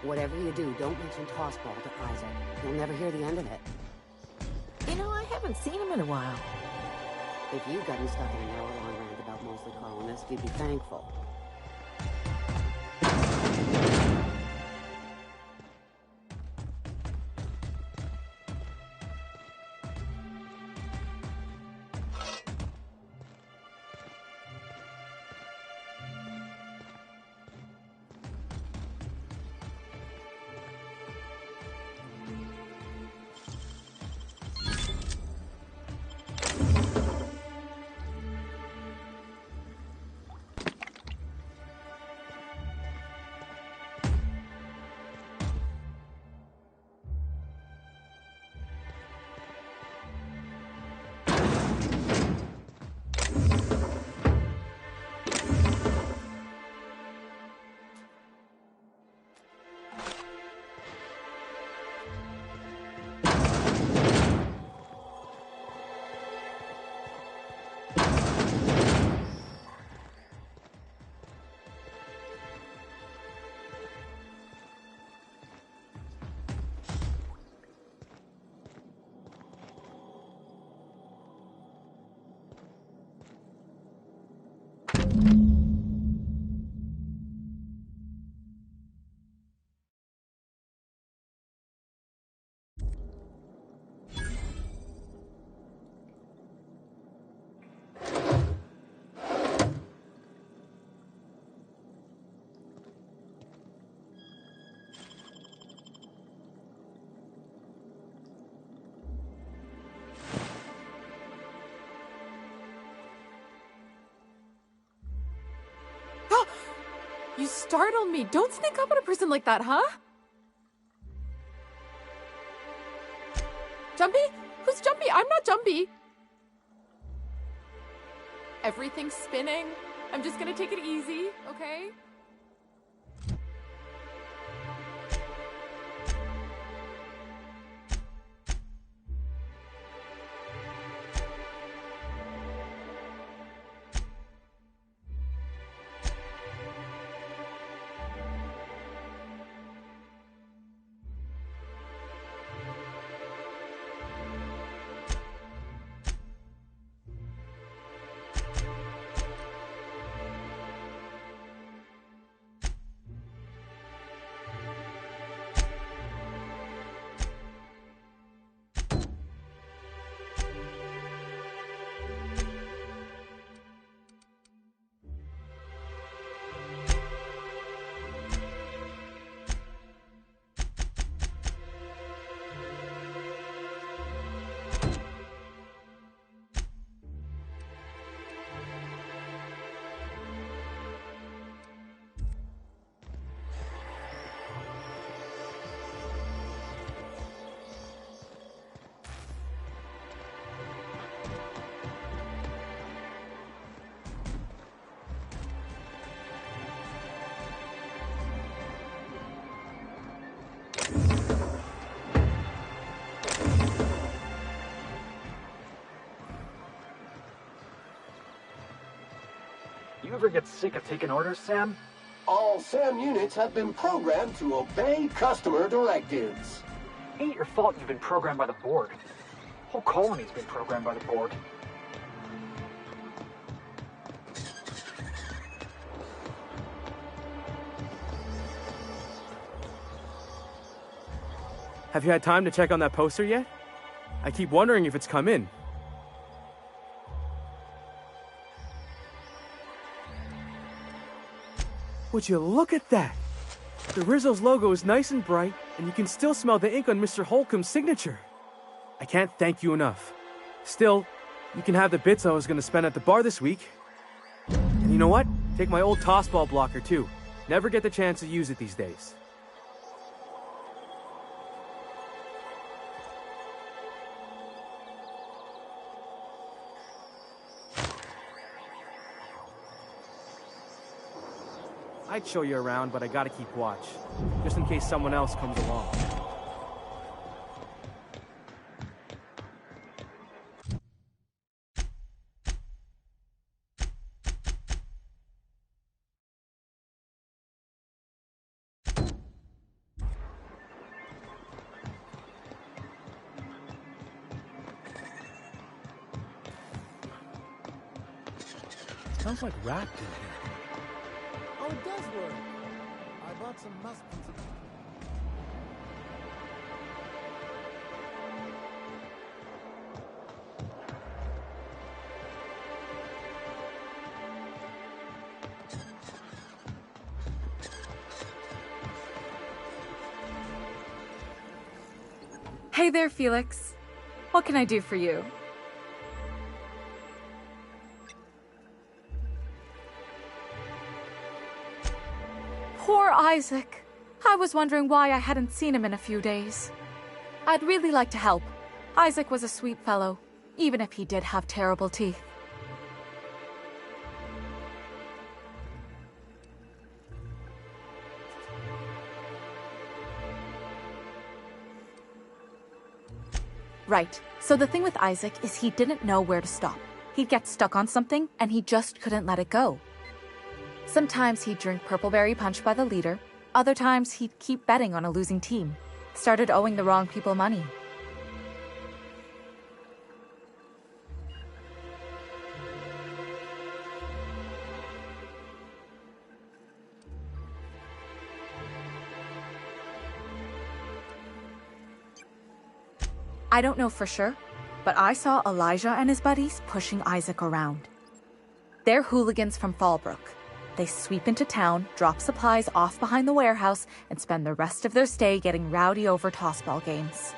Whatever you do, don't mention Tossball to Isaac. You'll never hear the end of it. You know, I haven't seen him in a while. If you'd gotten stuck in an hour-long rant about mostly colonists, you'd be thankful. You startled me. Don't sneak up on a person like that, huh? Jumpy? Who's Jumpy? I'm not Jumpy. Everything's spinning. I'm just gonna take it easy, okay? you ever get sick of taking orders, Sam? All SAM units have been programmed to obey customer directives. Ain't your fault you've been programmed by the board. Whole colony's been programmed by the board. Have you had time to check on that poster yet? I keep wondering if it's come in. Would you look at that? The Rizzo's logo is nice and bright, and you can still smell the ink on Mr. Holcomb's signature. I can't thank you enough. Still, you can have the bits I was going to spend at the bar this week. And you know what? Take my old tossball blocker too. Never get the chance to use it these days. I'd show you around, but I gotta keep watch, just in case someone else comes along. Smells like wrapped in here. Oh, it does work. I bought some musk and some... Hey there, Felix. What can I do for you? Poor Isaac. I was wondering why I hadn't seen him in a few days. I'd really like to help. Isaac was a sweet fellow, even if he did have terrible teeth. Right. So the thing with Isaac is he didn't know where to stop. He'd get stuck on something, and he just couldn't let it go. Sometimes he'd drink Purpleberry Punch by the liter. Other times he'd keep betting on a losing team. Started owing the wrong people money. I don't know for sure, but I saw Elijah and his buddies pushing Isaac around. They're hooligans from Fallbrook. They sweep into town, drop supplies off behind the warehouse, and spend the rest of their stay getting rowdy over tossball games.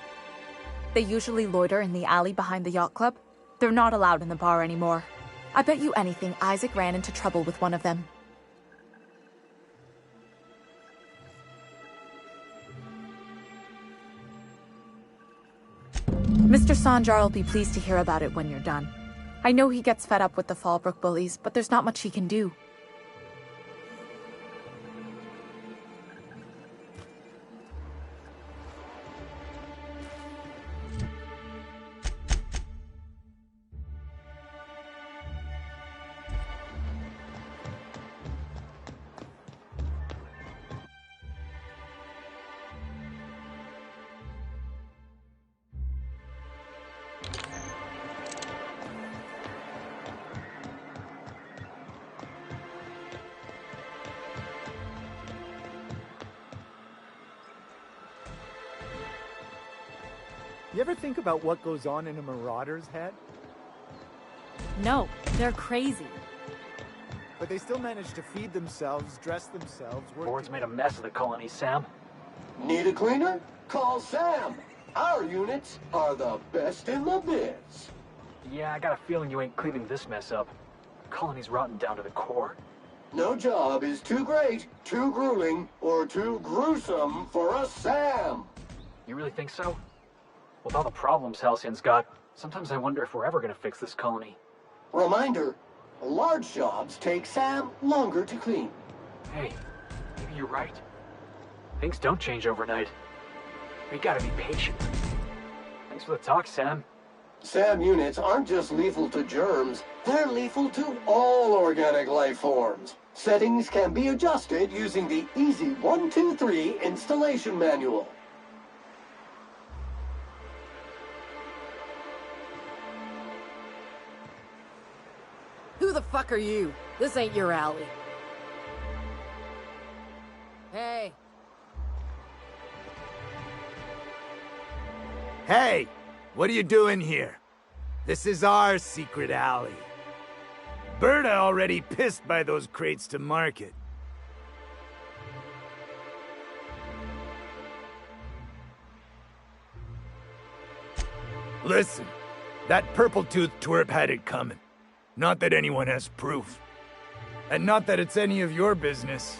They usually loiter in the alley behind the yacht club. They're not allowed in the bar anymore. I bet you anything Isaac ran into trouble with one of them. Mr. Sanjar will be pleased to hear about it when you're done. I know he gets fed up with the Fallbrook bullies, but there's not much he can do. You ever think about what goes on in a marauder's head? No, they're crazy. But they still manage to feed themselves, dress themselves, work... Board's made a mess of the colony, Sam. Need a cleaner? Call Sam. Our units are the best in the biz. Yeah, I got a feeling you ain't cleaning this mess up. Colony's rotten down to the core. No job is too great, too grueling, or too gruesome for a Sam. You really think so? With all the problems Halcyon's got, sometimes I wonder if we're ever gonna fix this colony. Reminder, large jobs take Sam longer to clean. Hey, maybe you're right. Things don't change overnight. We gotta be patient. Thanks for the talk, Sam. SAM units aren't just lethal to germs, they're lethal to all organic life forms. Settings can be adjusted using the Easy 123 installation manual. Who the fuck are you? This ain't your alley. Hey. Hey! What are you doing here? This is our secret alley. Berta already pissed by those crates to market. Listen, that purple-toothed twerp had it coming. Not that anyone has proof. And not that it's any of your business.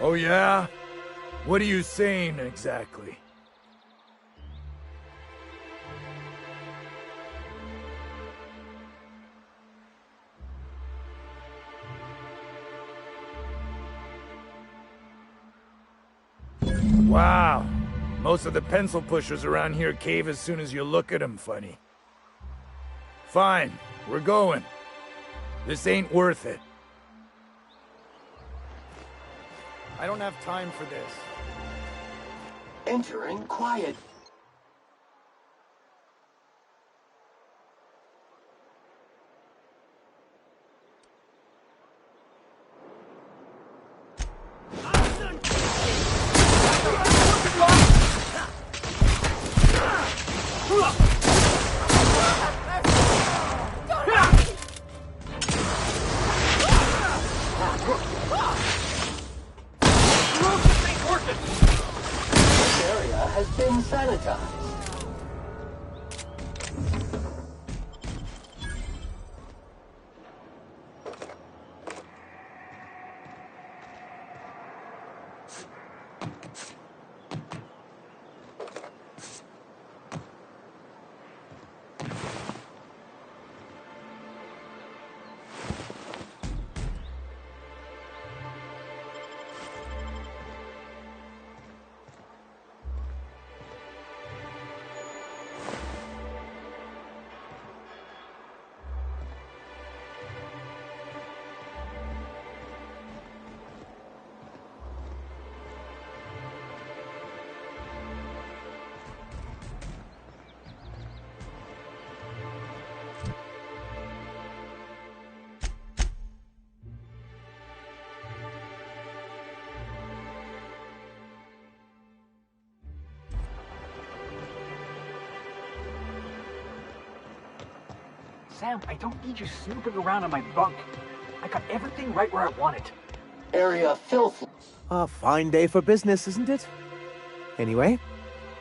Oh yeah? What are you saying exactly? Wow. Most of the pencil pushers around here cave as soon as you look at them funny. Fine, we're going. This ain't worth it. I don't have time for this. Entering quiet. Sam, I don't need you snooping around in my bunk. I got everything right where I want it. Area filth. A fine day for business, isn't it? Anyway,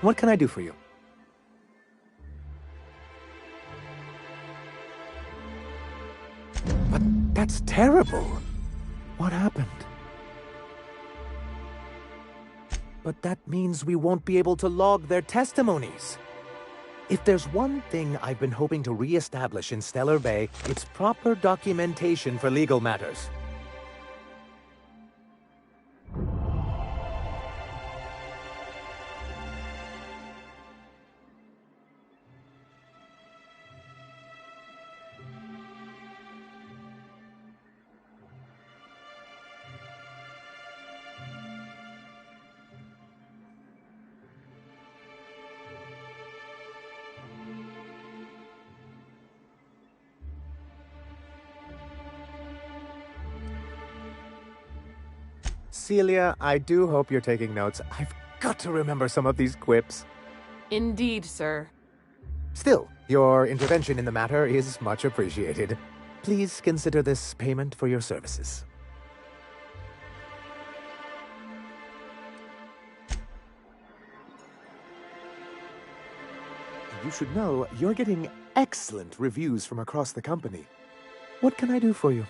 what can I do for you? But that's terrible. What happened? But that means we won't be able to log their testimonies. If there's one thing I've been hoping to re-establish in Stellar Bay, it's proper documentation for legal matters. Celia, I do hope you're taking notes. I've got to remember some of these quips. Indeed, sir. Still, your intervention in the matter is much appreciated. Please consider this payment for your services. You should know you're getting excellent reviews from across the company. What can I do for you?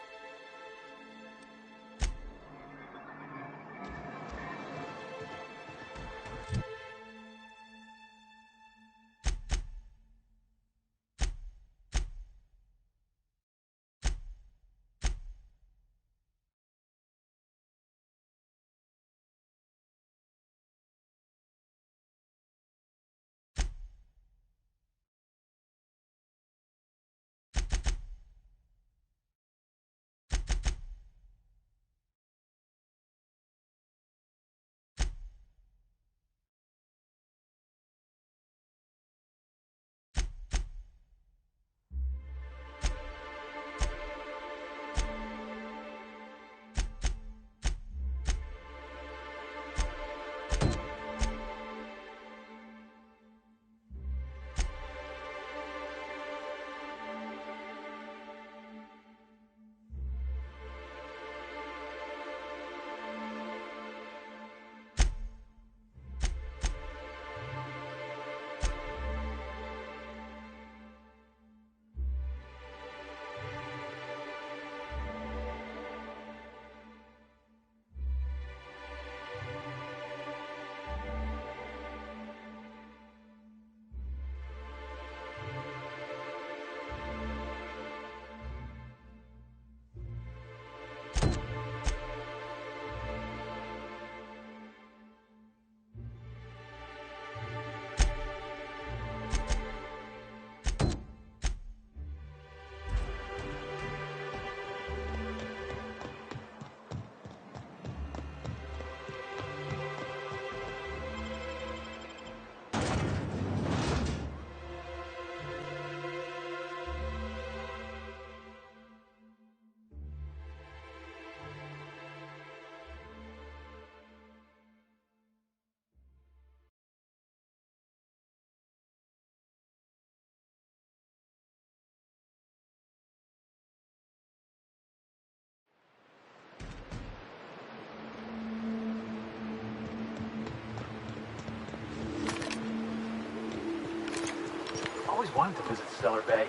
wanted to visit Stellar Bay.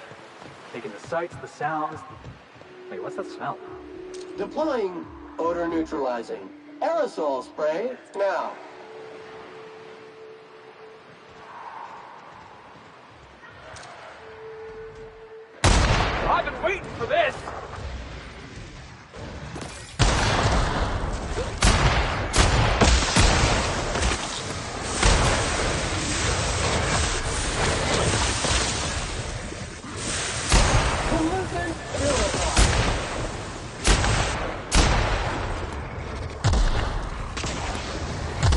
Taking the sights, the sounds. Wait, what's that smell? Deploying odor neutralizing. Aerosol spray now. I've been waiting for this!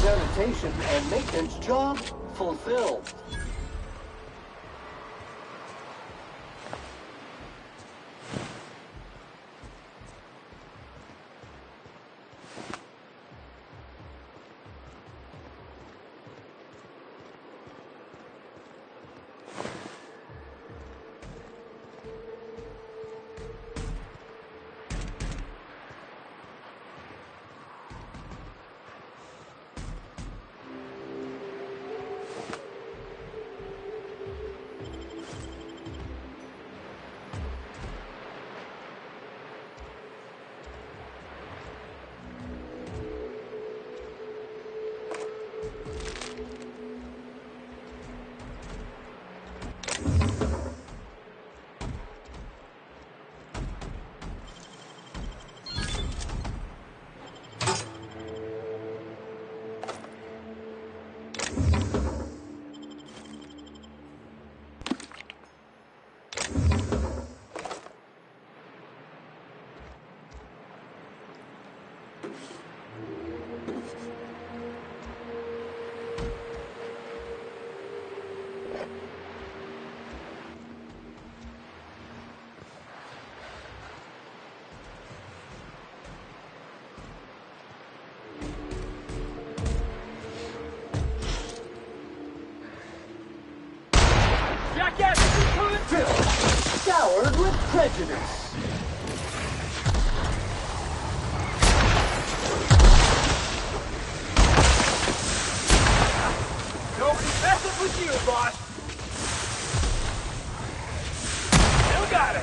Sanitation and maintenance job fulfilled. Showered with prejudice. Nobody messes with you, boss! Still got it!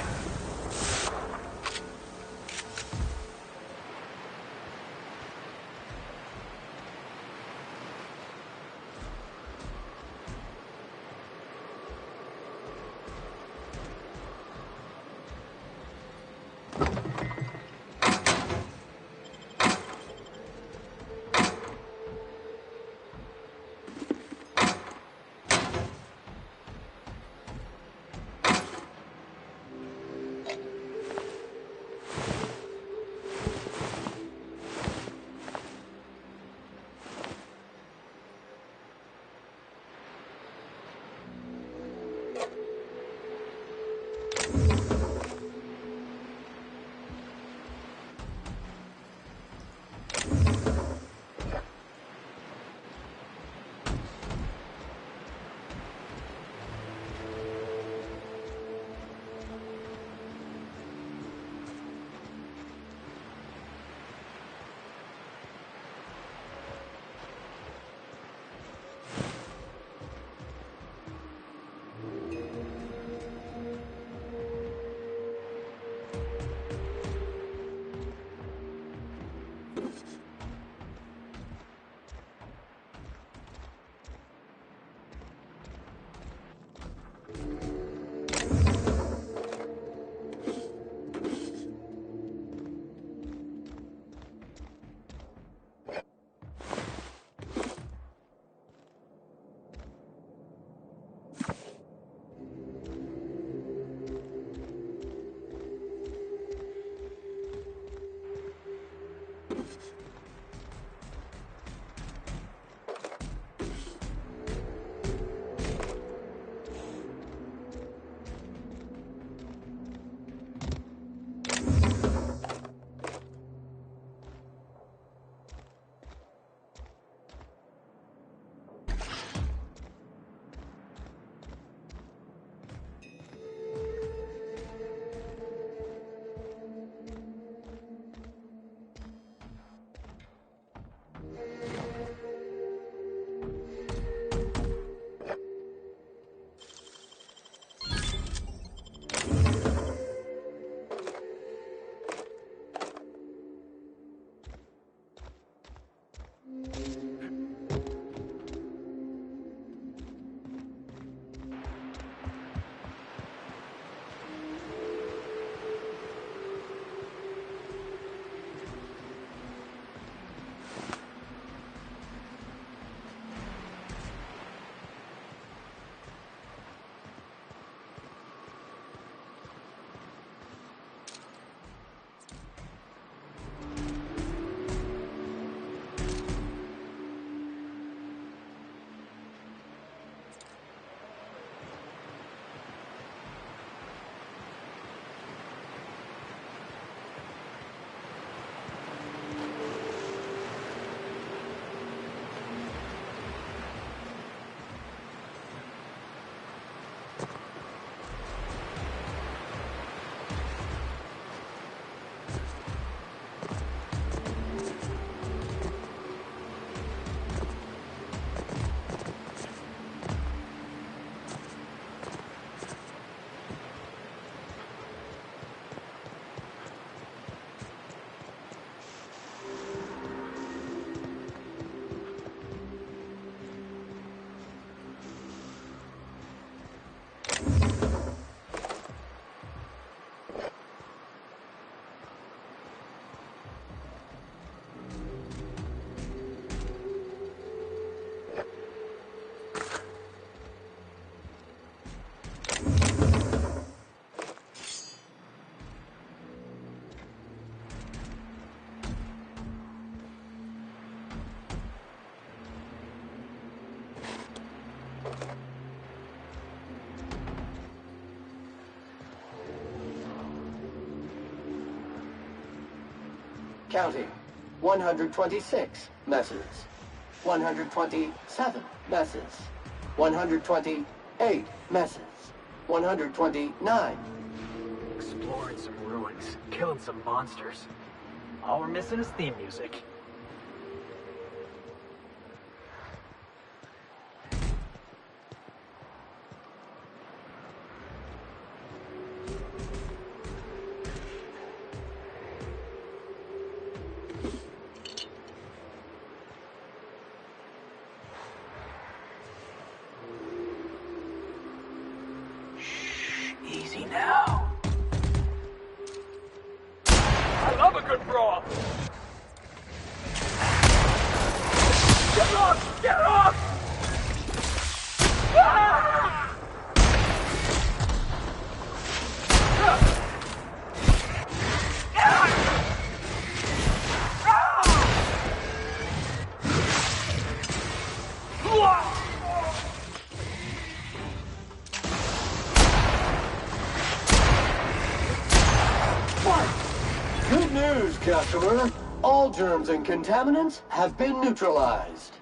Counting. 126 messes. 127 messes. 128 messes. 129. Exploring some ruins, killing some monsters. All we're missing is theme music. Easy now. I love a good brawl. Get off! Get off! Ah! Good news, customer. All germs and contaminants have been neutralized.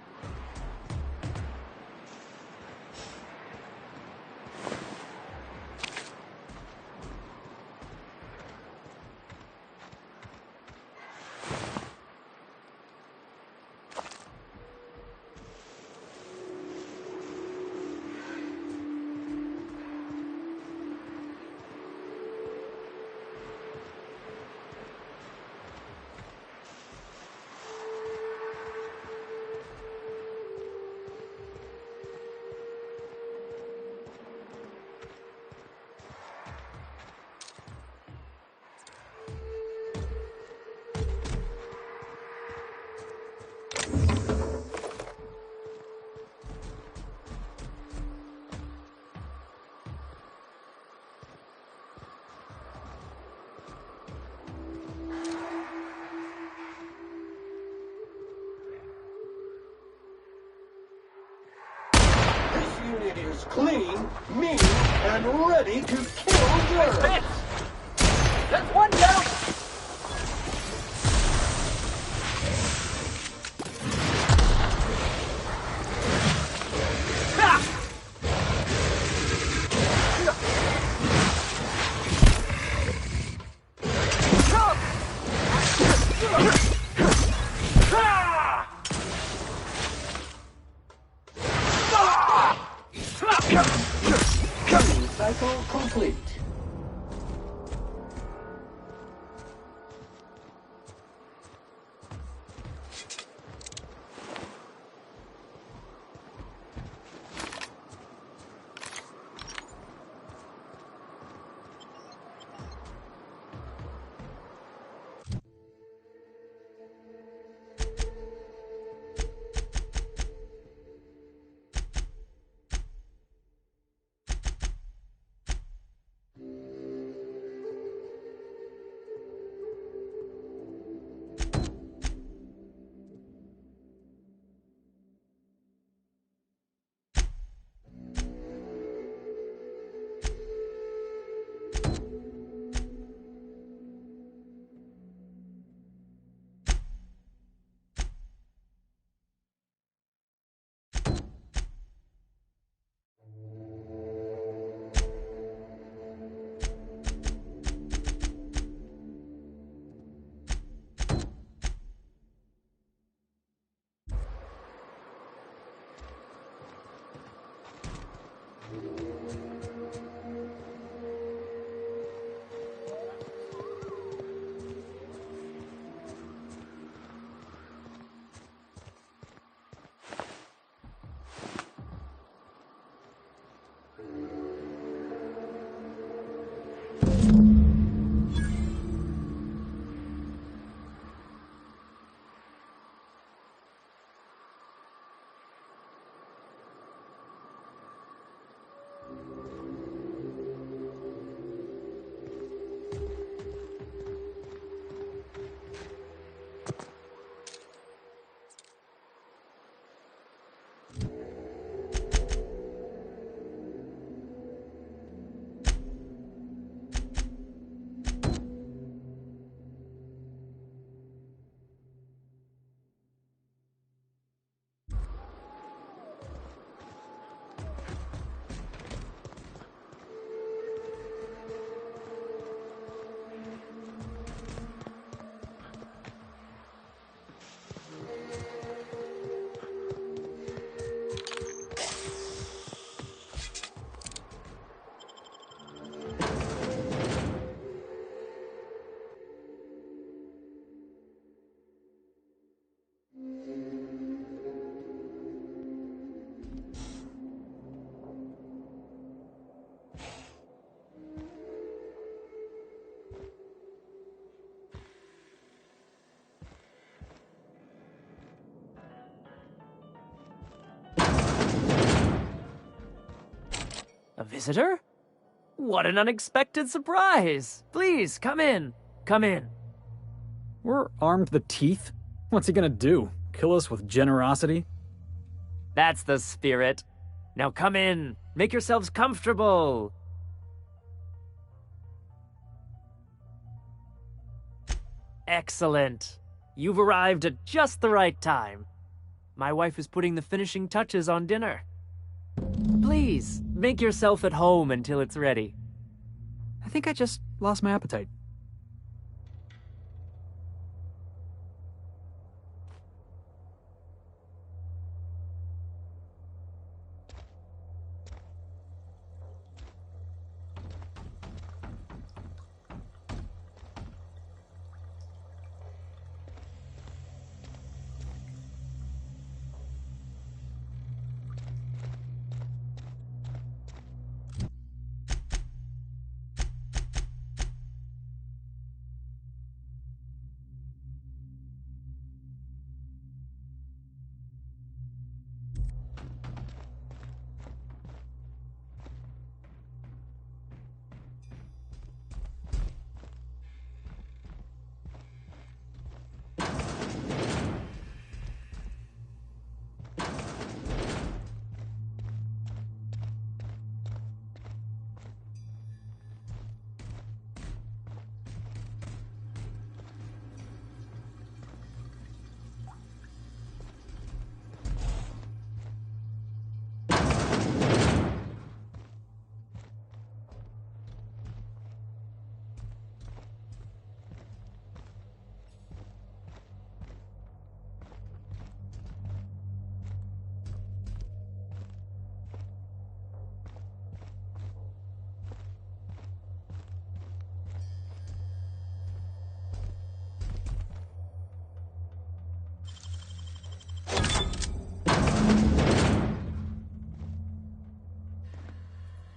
Unit is clean, mean, and ready to kill germs. That's one down. Cycle complete. visitor? What an unexpected surprise! Please, come in. Come in. We're armed to the teeth. What's he gonna do? Kill us with generosity? That's the spirit. Now come in. Make yourselves comfortable. Excellent. You've arrived at just the right time. My wife is putting the finishing touches on dinner. Please, make yourself at home until it's ready. I think I just lost my appetite.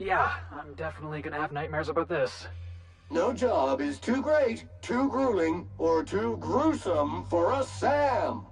Yeah, I'm definitely gonna have nightmares about this. No job is too great, too grueling, or too gruesome for a Sam.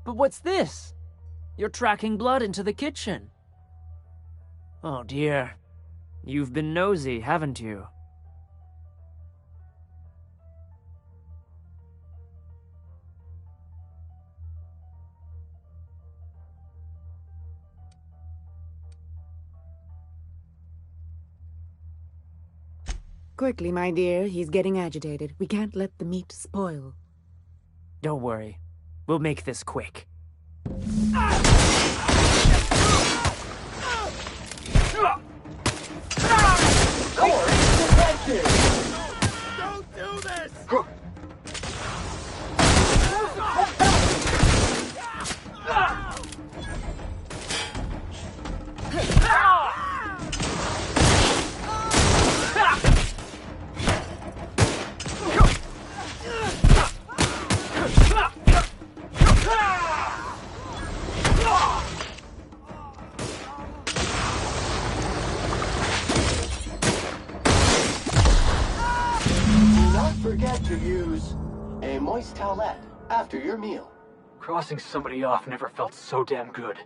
But what's this? You're tracking blood into the kitchen. Oh dear. You've been nosy, haven't you? Quickly, my dear. He's getting agitated. We can't let the meat spoil. Don't worry. We'll make this quick. Don't do this! Forget to use a moist towelette after your meal. Crossing somebody off never felt so damn good.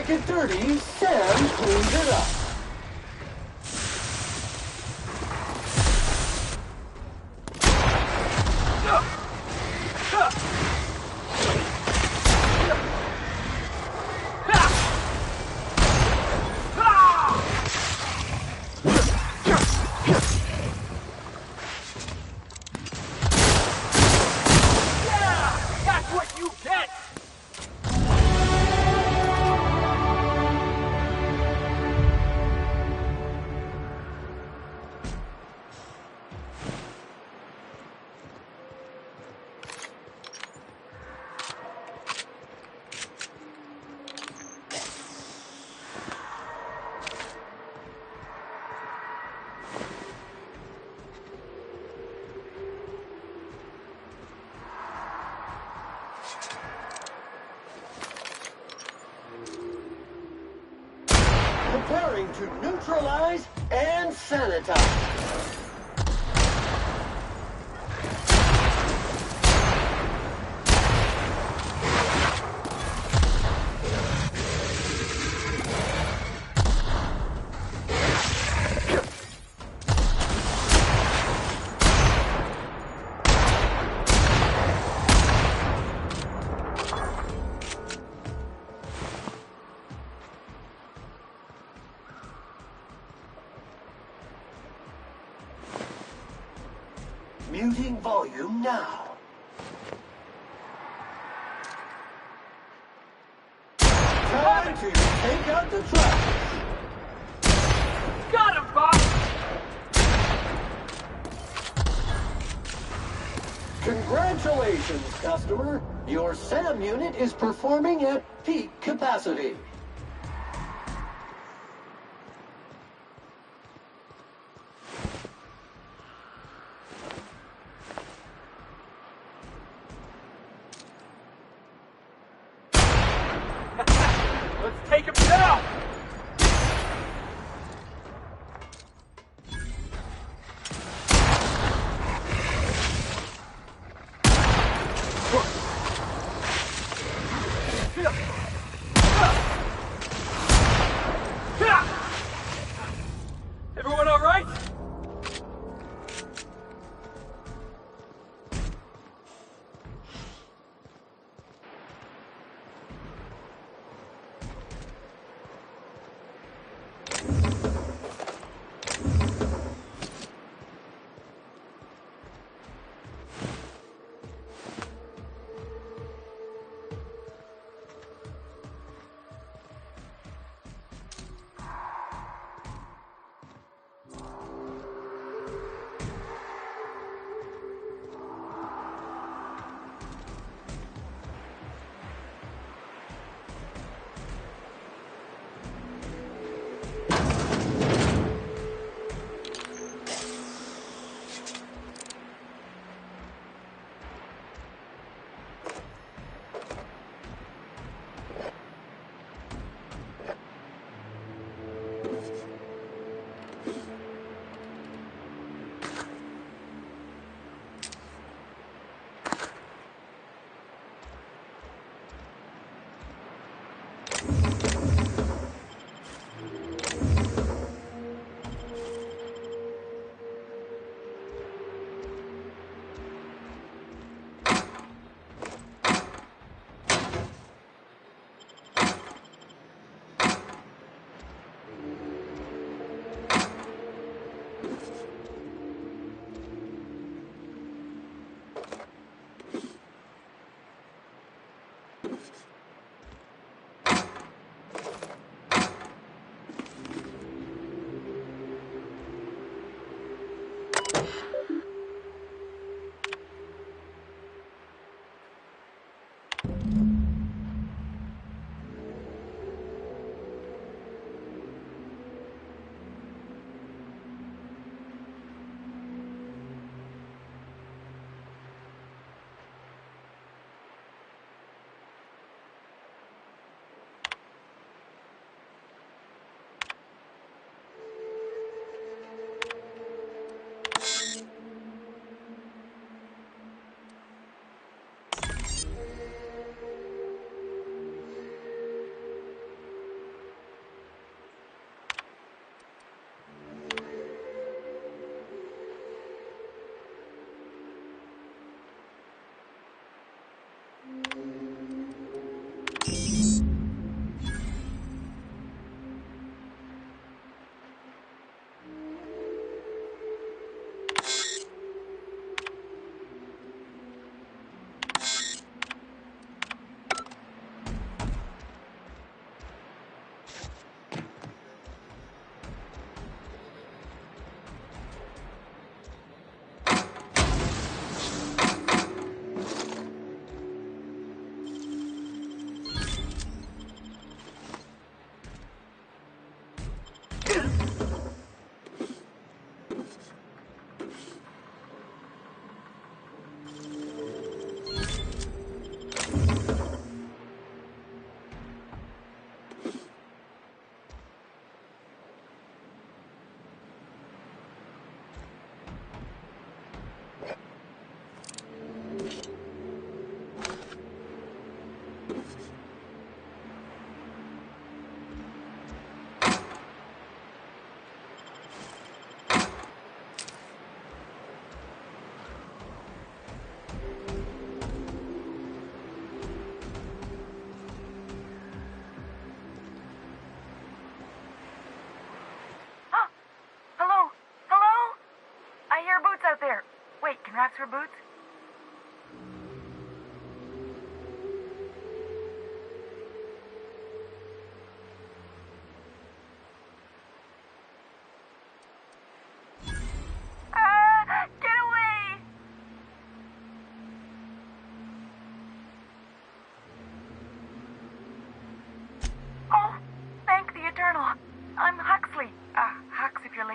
make it dirty, Sam cleans it up. Preparing to neutralize and sanitize. Muting volume now. Time to take out the trash. Got him, boss! Congratulations, customer. Your SAM unit is performing at peak capacity. Let's take him down!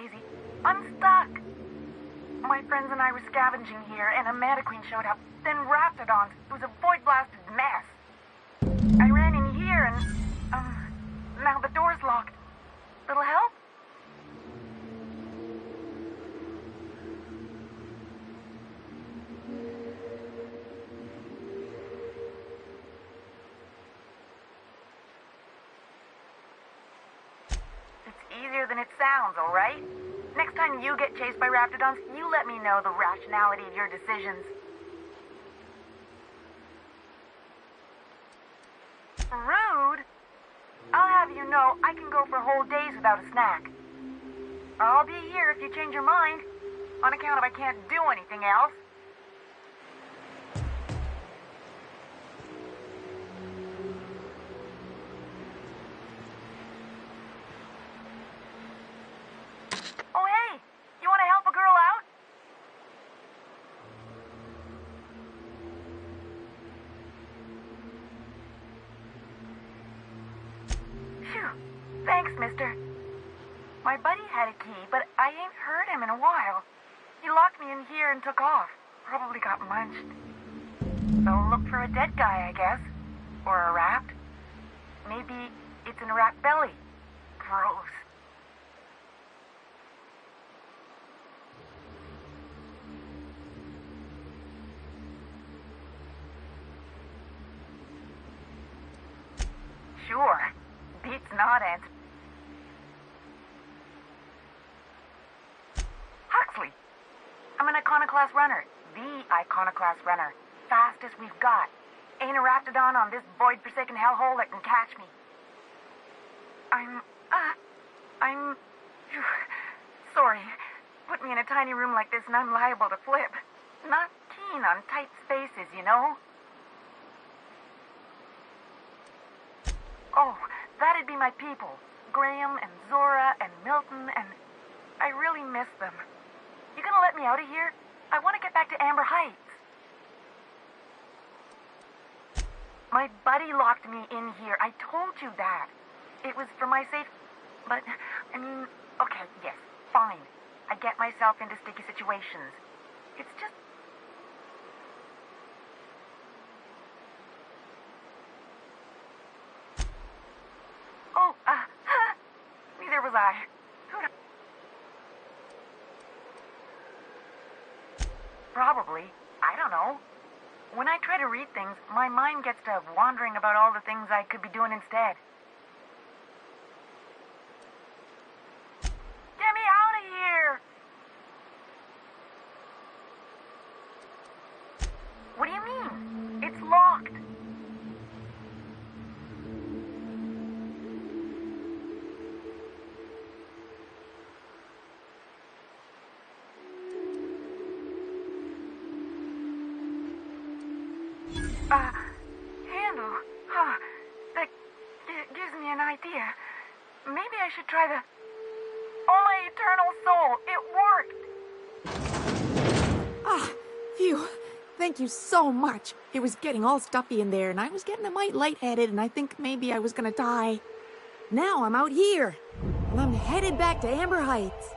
crazy. I'm stuck. My friends and I were scavenging here, and a Mana Queen showed up. Then Raptidons. It was a void-blasted mess. I ran in here, and, now the door's locked. Little help? Easier than it sounds, all right? Next time you get chased by Raptidons, you let me know the rationality of your decisions. Rude? I'll have you know I can go for whole days without a snack. I'll be here if you change your mind, on account of I can't do anything else. Thanks, mister. My buddy had a key, but I ain't heard him in a while. He locked me in here and took off. Probably got munched. So look for a dead guy, I guess. Or a rat. Maybe it's in a rat belly. Gross. Sure. Beats not answer. Huxley! I'm an Iconoclast runner. The Iconoclast runner. Fastest we've got. Ain't a Raptidon on this void-forsaken hellhole that can catch me. I'm sorry. Put me in a tiny room like this and I'm liable to flip. Not keen on tight spaces, you know? Oh, that'd be my people. Graham and Zora and Milton and... I really miss them. You gonna let me out of here? I want to get back to Amber Heights. My buddy locked me in here. I told you that. It was for my safe... But, I mean... Okay, yes, fine. I get myself into sticky situations. It's just... Oh, neither was I. Probably. I don't know. When I try to read things, my mind gets to wandering about all the things I could be doing instead. Get me out of here! What do you mean? It's locked. Handle. That gives me an idea. Maybe I should try the... Oh, my eternal soul! It worked! Phew. Thank you so much. It was getting all stuffy in there, and I was getting a mite lightheaded, and I think maybe I was gonna die. Now I'm out here, and I'm headed back to Amber Heights.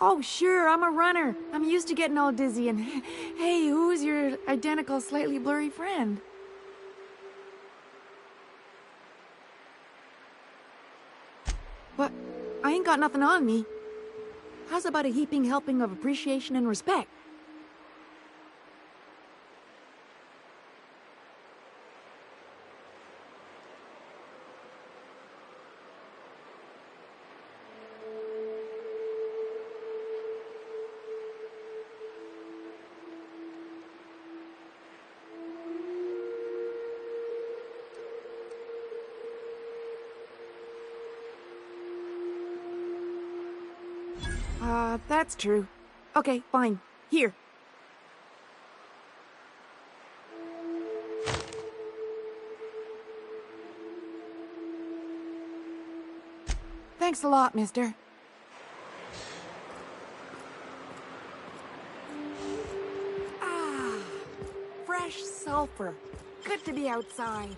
Oh, sure, I'm a runner. I'm used to getting all dizzy, and hey, who's your identical, slightly blurry friend? But I ain't got nothing on me. How's about a heaping helping of appreciation and respect? That's true. Okay, fine. Here. Thanks a lot, mister. Fresh fresh sulfur. Good to be outside.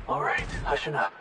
All right, hushing up.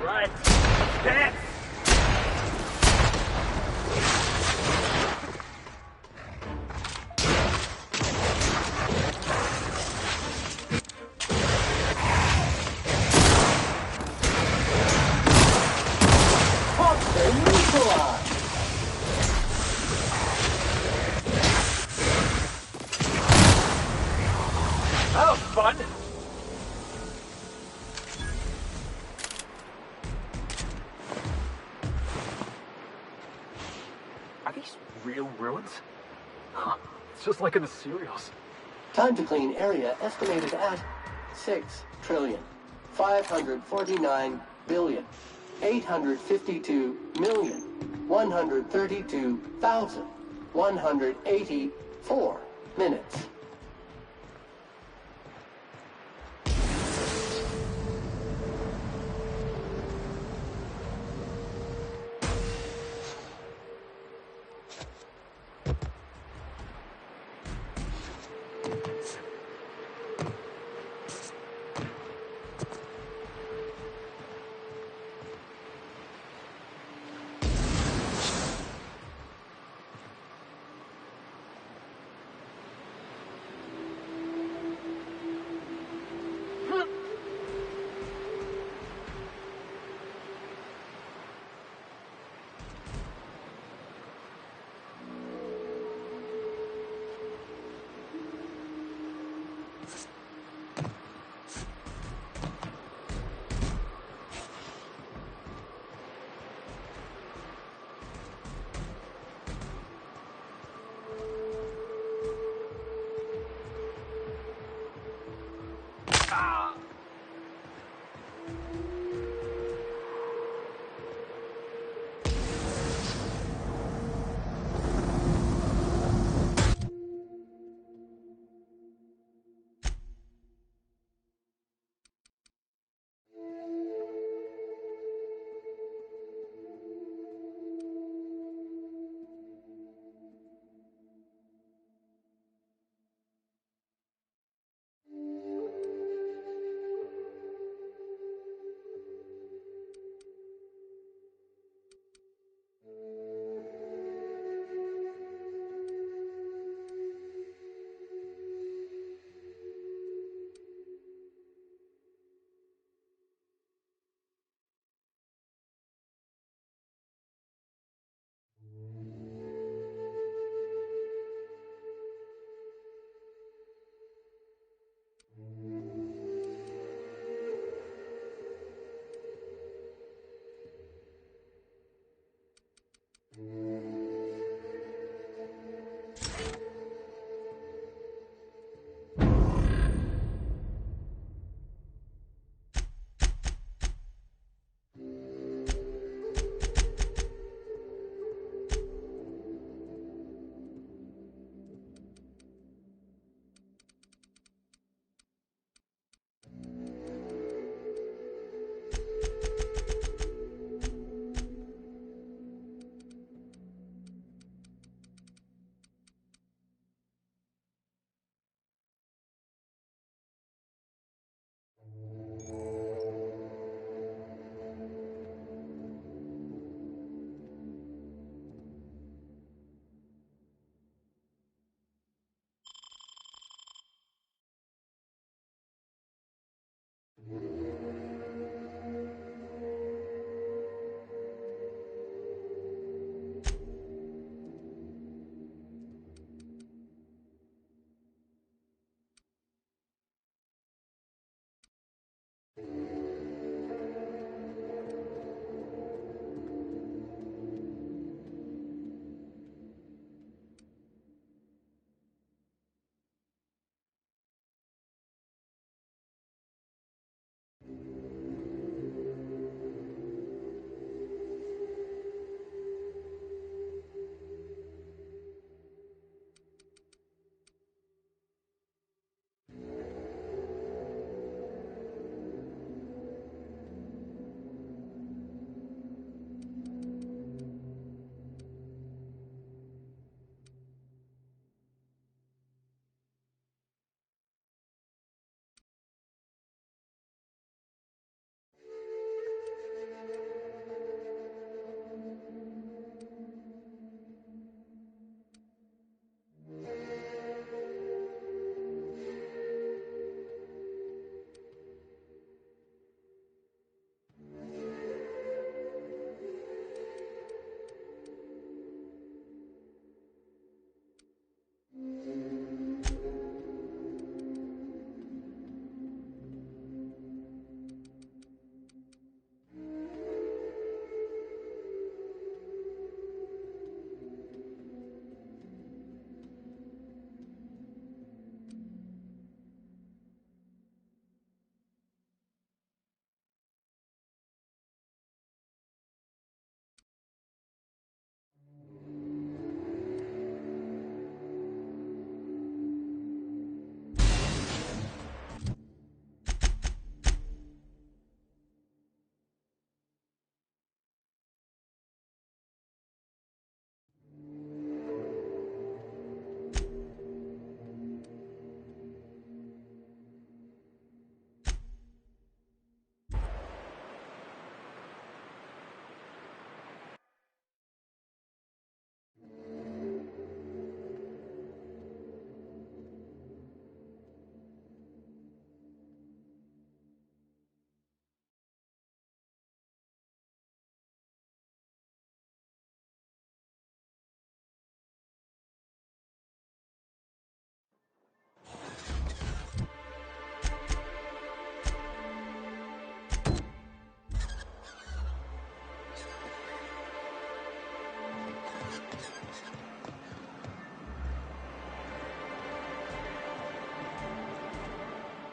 Right. Dance! That was fun! Are these real ruins? Huh. It's just like in the serials. Time to clean area estimated at 6,549,852,132,184 minutes.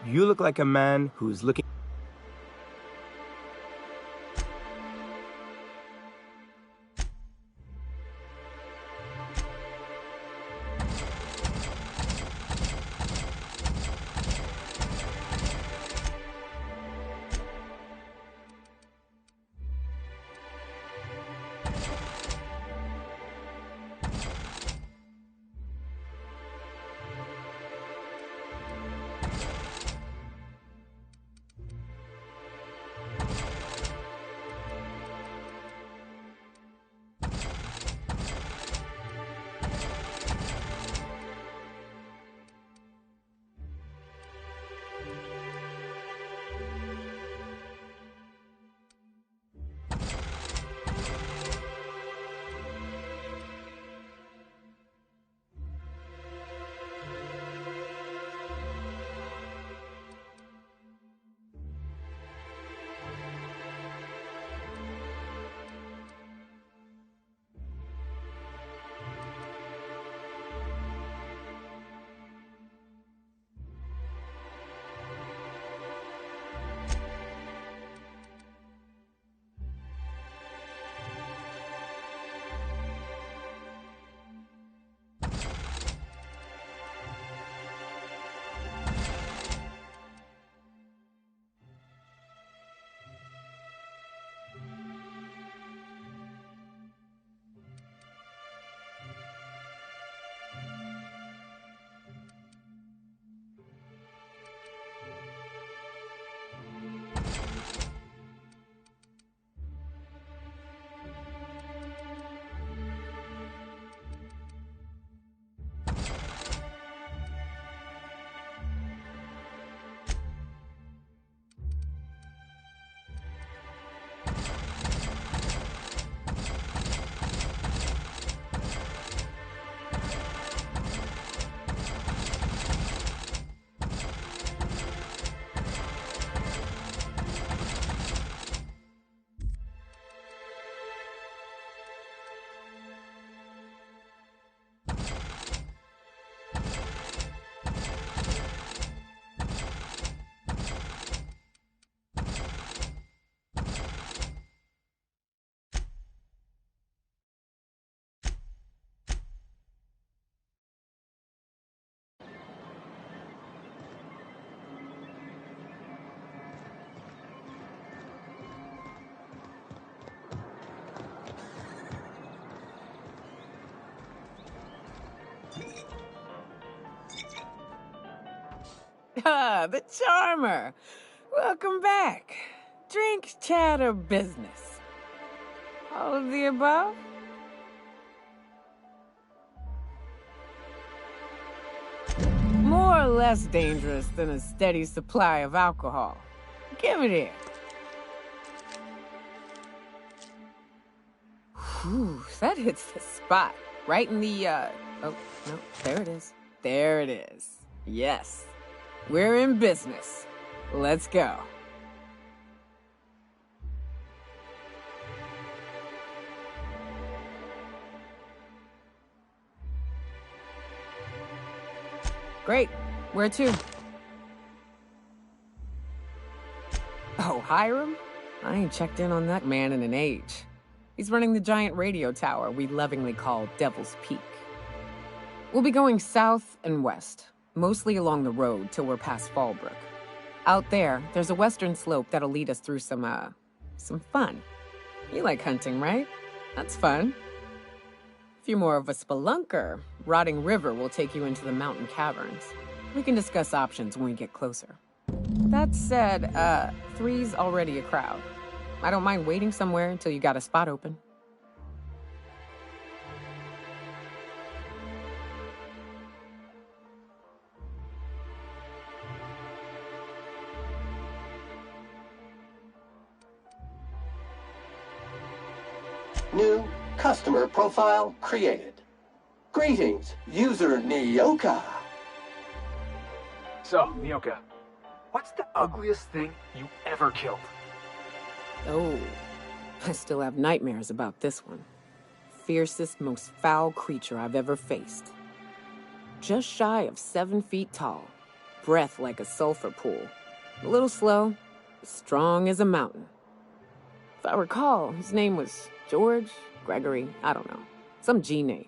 You look like a man who's looking... Ah, the Charmer. Welcome back. Drink, chat, or business? All of the above? More or less dangerous than a steady supply of alcohol. Give it here. Whew, that hits the spot. Right in the, oh, no, there it is. There it is. Yes. We're in business. Let's go. Great. Where to? Oh, Hiram? I ain't checked in on that man in an age. He's running the giant radio tower we lovingly call Devil's Peak. We'll be going south and west, mostly along the road till we're past Fallbrook. Out there, there's a western slope that'll lead us through some fun. You like hunting, right? That's fun. If you're more of a spelunker, Rotting River will take you into the mountain caverns. We can discuss options when we get closer. That said, 3's already a crowd. I don't mind waiting somewhere until you got a spot open. New customer profile created. Greetings, user Nyoka. So, Nyoka, what's the ugliest thing you ever killed? Oh, I still have nightmares about this one. Fiercest, most foul creature I've ever faced. Just shy of 7 feet tall, breath like a sulfur pool. A little slow, strong as a mountain. If I recall, his name was George, Gregory, I don't know. Some G name.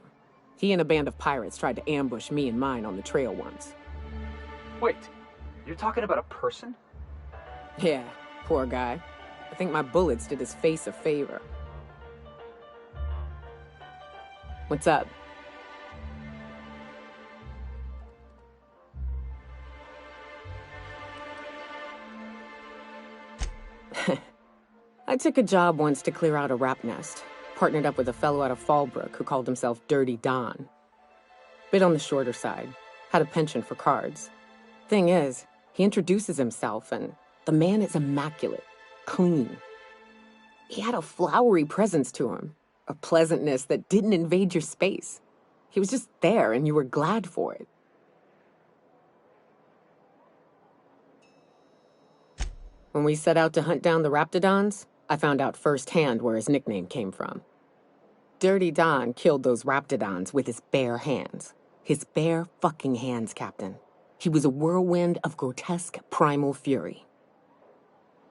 He and a band of pirates tried to ambush me and mine on the trail once. Wait, you're talking about a person? Yeah, poor guy. I think my bullets did his face a favor. What's up? I took a job once to clear out a rap nest. Partnered up with a fellow out of Fallbrook who called himself Dirty Don. Bit on the shorter side. Had a penchant for cards. Thing is, he introduces himself and the man is immaculate. Clean. He had a flowery presence to him. A pleasantness that didn't invade your space. He was just there and you were glad for it. When we set out to hunt down the Raptidons, I found out firsthand where his nickname came from. Dirty Don killed those Raptidons with his bare hands. His bare fucking hands, Captain. He was a whirlwind of grotesque primal fury.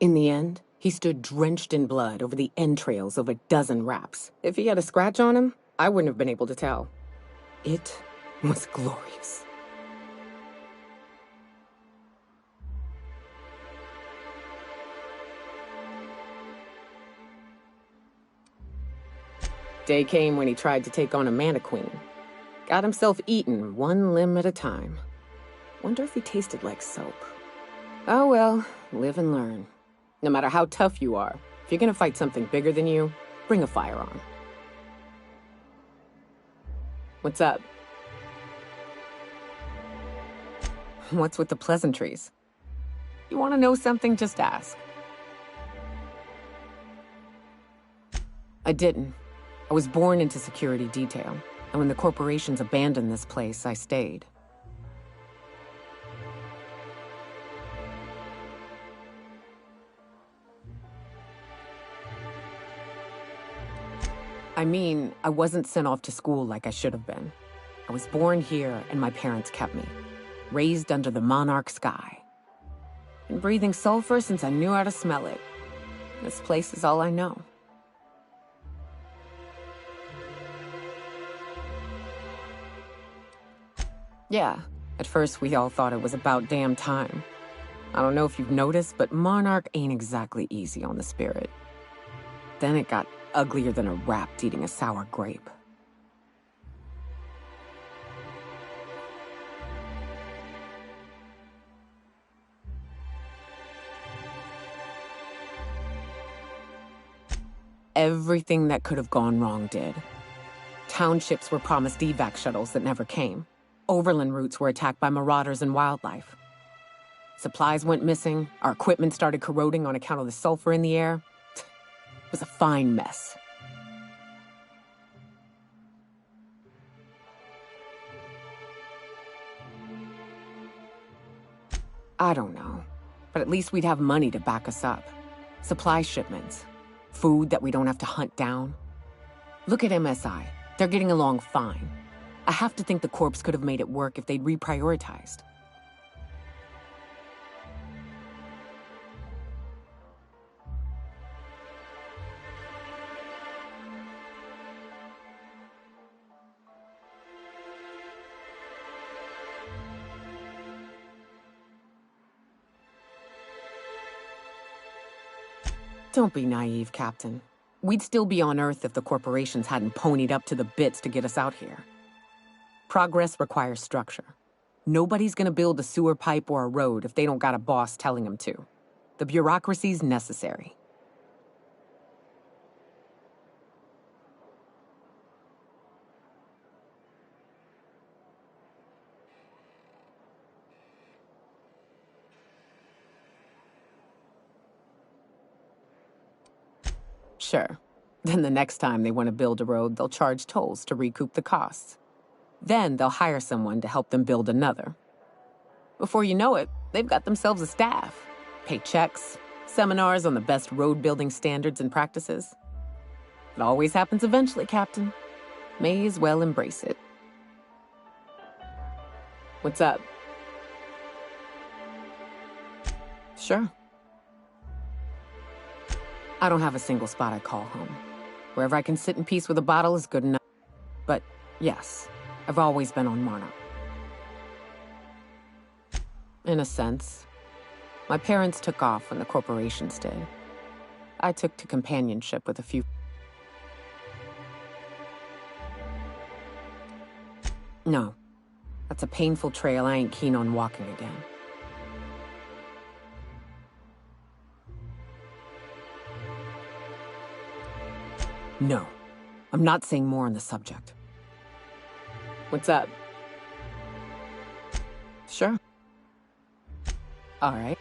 In the end, he stood drenched in blood over the entrails of a dozen raps. If he had a scratch on him, I wouldn't have been able to tell. It was glorious. Day came when he tried to take on a mannequin. Got himself eaten one limb at a time. Wonder if he tasted like soap. Oh well, live and learn. No matter how tough you are, if you're gonna fight something bigger than you, bring a firearm. What's up? What's with the pleasantries? You want to know something? Just ask. I didn't. I was born into security detail, and when the corporations abandoned this place, I stayed. I mean, I wasn't sent off to school like I should have been. I was born here, and my parents kept me. Raised under the monarch sky. Been breathing sulfur since I knew how to smell it. This place is all I know. Yeah, at first we all thought it was about damn time. I don't know if you've noticed, but Monarch ain't exactly easy on the spirit. Then it got uglier than a rat eating a sour grape. Everything that could have gone wrong did. Townships were promised evac shuttles that never came. Overland routes were attacked by marauders and wildlife. Supplies went missing, our equipment started corroding on account of the sulfur in the air. It was a fine mess. I don't know, but at least we'd have money to back us up. Supply shipments, food that we don't have to hunt down. Look at MSI, they're getting along fine. I have to think the Corps could have made it work if they'd reprioritized. Don't be naive, Captain. We'd still be on Earth if the corporations hadn't ponied up to the bits to get us out here. Progress requires structure. Nobody's gonna build a sewer pipe or a road if they don't got a boss telling them to. The bureaucracy's necessary. Sure. Then the next time they want to build a road, they'll charge tolls to recoup the costs. Then they'll hire someone to help them build another. Before you know it, they've got themselves a staff. Pay checks, seminars on the best road building standards and practices. It always happens eventually, Captain. May as well embrace it. What's up? Sure. I don't have a single spot I call home. Wherever I can sit in peace with a bottle is good enough. But yes, I've always been on Monarch. In a sense. My parents took off when the corporations did. I took to companionship with a few... No. That's a painful trail I ain't keen on walking again. No. I'm not saying more on the subject. What's up? Sure. All right.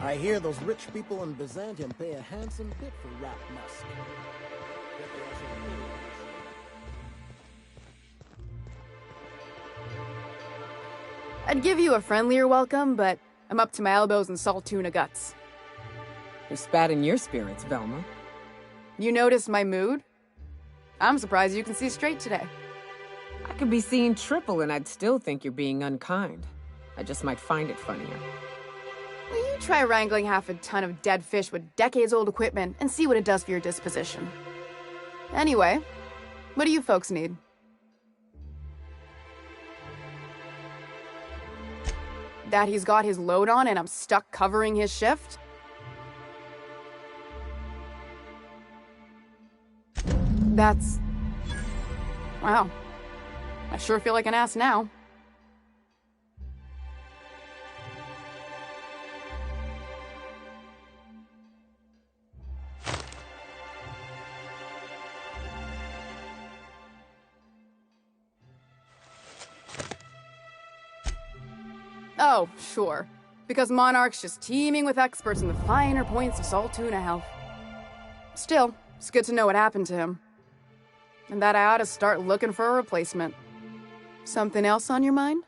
I hear those rich people in Byzantium pay a handsome bit for rat musk. I'd give you a friendlier welcome, but I'm up to my elbows in salt tuna guts. You're spat in your spirits, Velma. You noticed my mood? I'm surprised you can see straight today. I could be seeing triple and I'd still think you're being unkind. I just might find it funnier. Will you try wrangling half a ton of dead fish with decades-old equipment and see what it does for your disposition? Anyway, what do you folks need? That he's got his load on and I'm stuck covering his shift? That's... Wow. I sure feel like an ass now. Oh, sure. because Monarch's just teeming with experts in the finer points of salt tuna health. Still, it's good to know what happened to him. And that I ought to start looking for a replacement. Something else on your mind?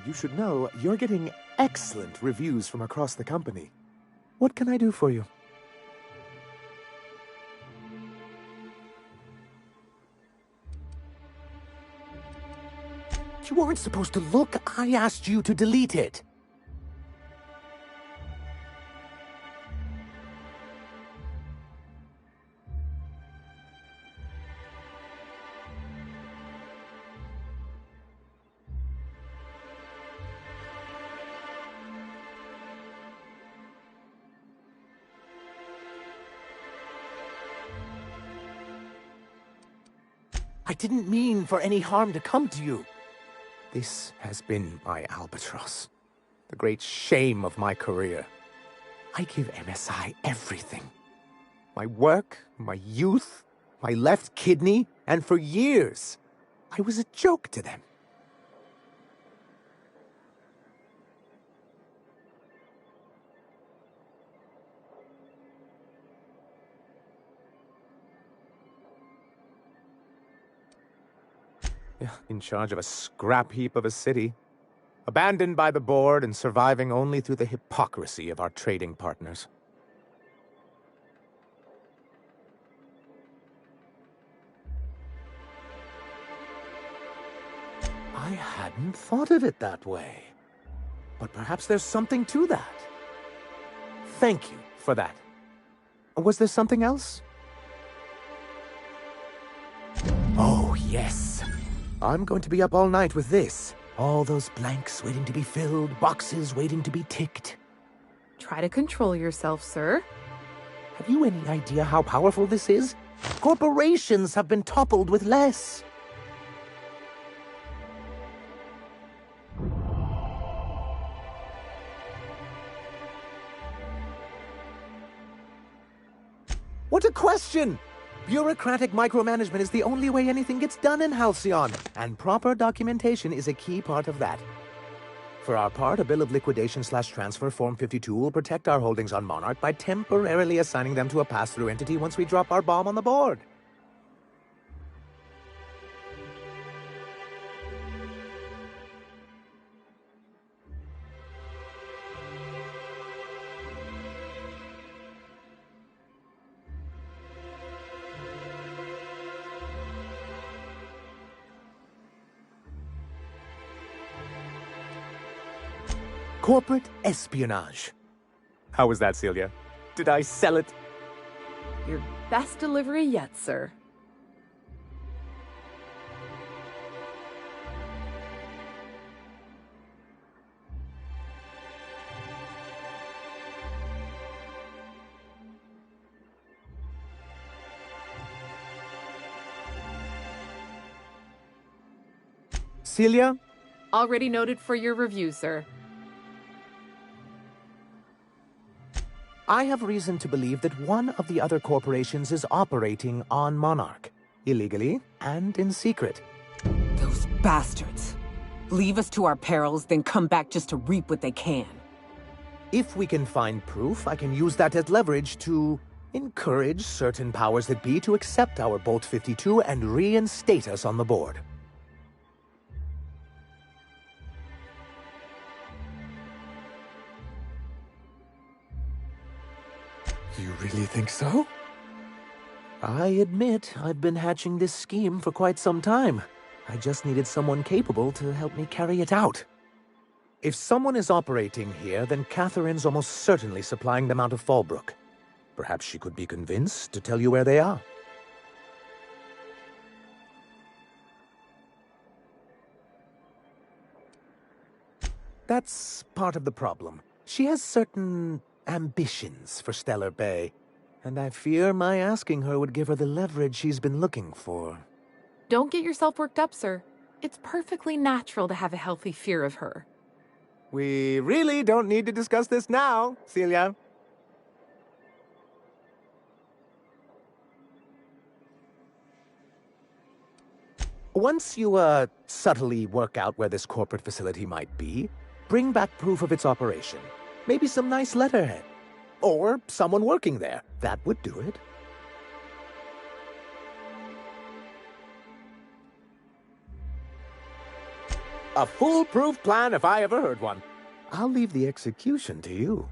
You should know you're getting excellent reviews from across the company. What can I do for you? You weren't supposed to look. I asked you to delete it. I didn't mean for any harm to come to you. This has been my albatross, the great shame of my career. I give MSI everything. My work, my youth, my left kidney, and for years, I was a joke to them. In charge of a scrap heap of a city, abandoned by the board and surviving only through the hypocrisy of our trading partners. I hadn't thought of it that way. But perhaps there's something to that. Thank you for that. Was there something else? yes. I'm going to be up all night with this. All those blanks waiting to be filled, boxes waiting to be ticked. Try to control yourself, sir. Have you any idea how powerful this is? Corporations have been toppled with less. What a question! Bureaucratic micromanagement is the only way anything gets done in Halcyon, and proper documentation is a key part of that. For our part, a bill of liquidation/transfer Form 52 will protect our holdings on Monarch by temporarily assigning them to a pass-through entity once we drop our bomb on the board. Corporate espionage. How was that, Celia? Did I sell it? Your best delivery yet, sir. Celia? Already noted for your review, sir. I have reason to believe that one of the other corporations is operating on Monarch, illegally and in secret. Those bastards. Leave us to our perils, then come back just to reap what they can. If we can find proof, I can use that as leverage to encourage certain powers that be to accept our Bolt 52 and reinstate us on the board. You really think so? I admit I've been hatching this scheme for quite some time. I just needed someone capable to help me carry it out. If someone is operating here, then Catherine's almost certainly supplying them out of Fallbrook. Perhaps she could be convinced to tell you where they are. That's part of the problem. She has certain ambitions for Stellar Bay, and I fear my asking her would give her the leverage she's been looking for. Don't get yourself worked up, sir. It's perfectly natural to have a healthy fear of her. We really don't need to discuss this now, Celia. Once you, subtly work out where this corporate facility might be, bring back proof of its operation. Maybe some nice letterhead. Or someone working there. That would do it. A foolproof plan if I ever heard one. I'll leave the execution to you.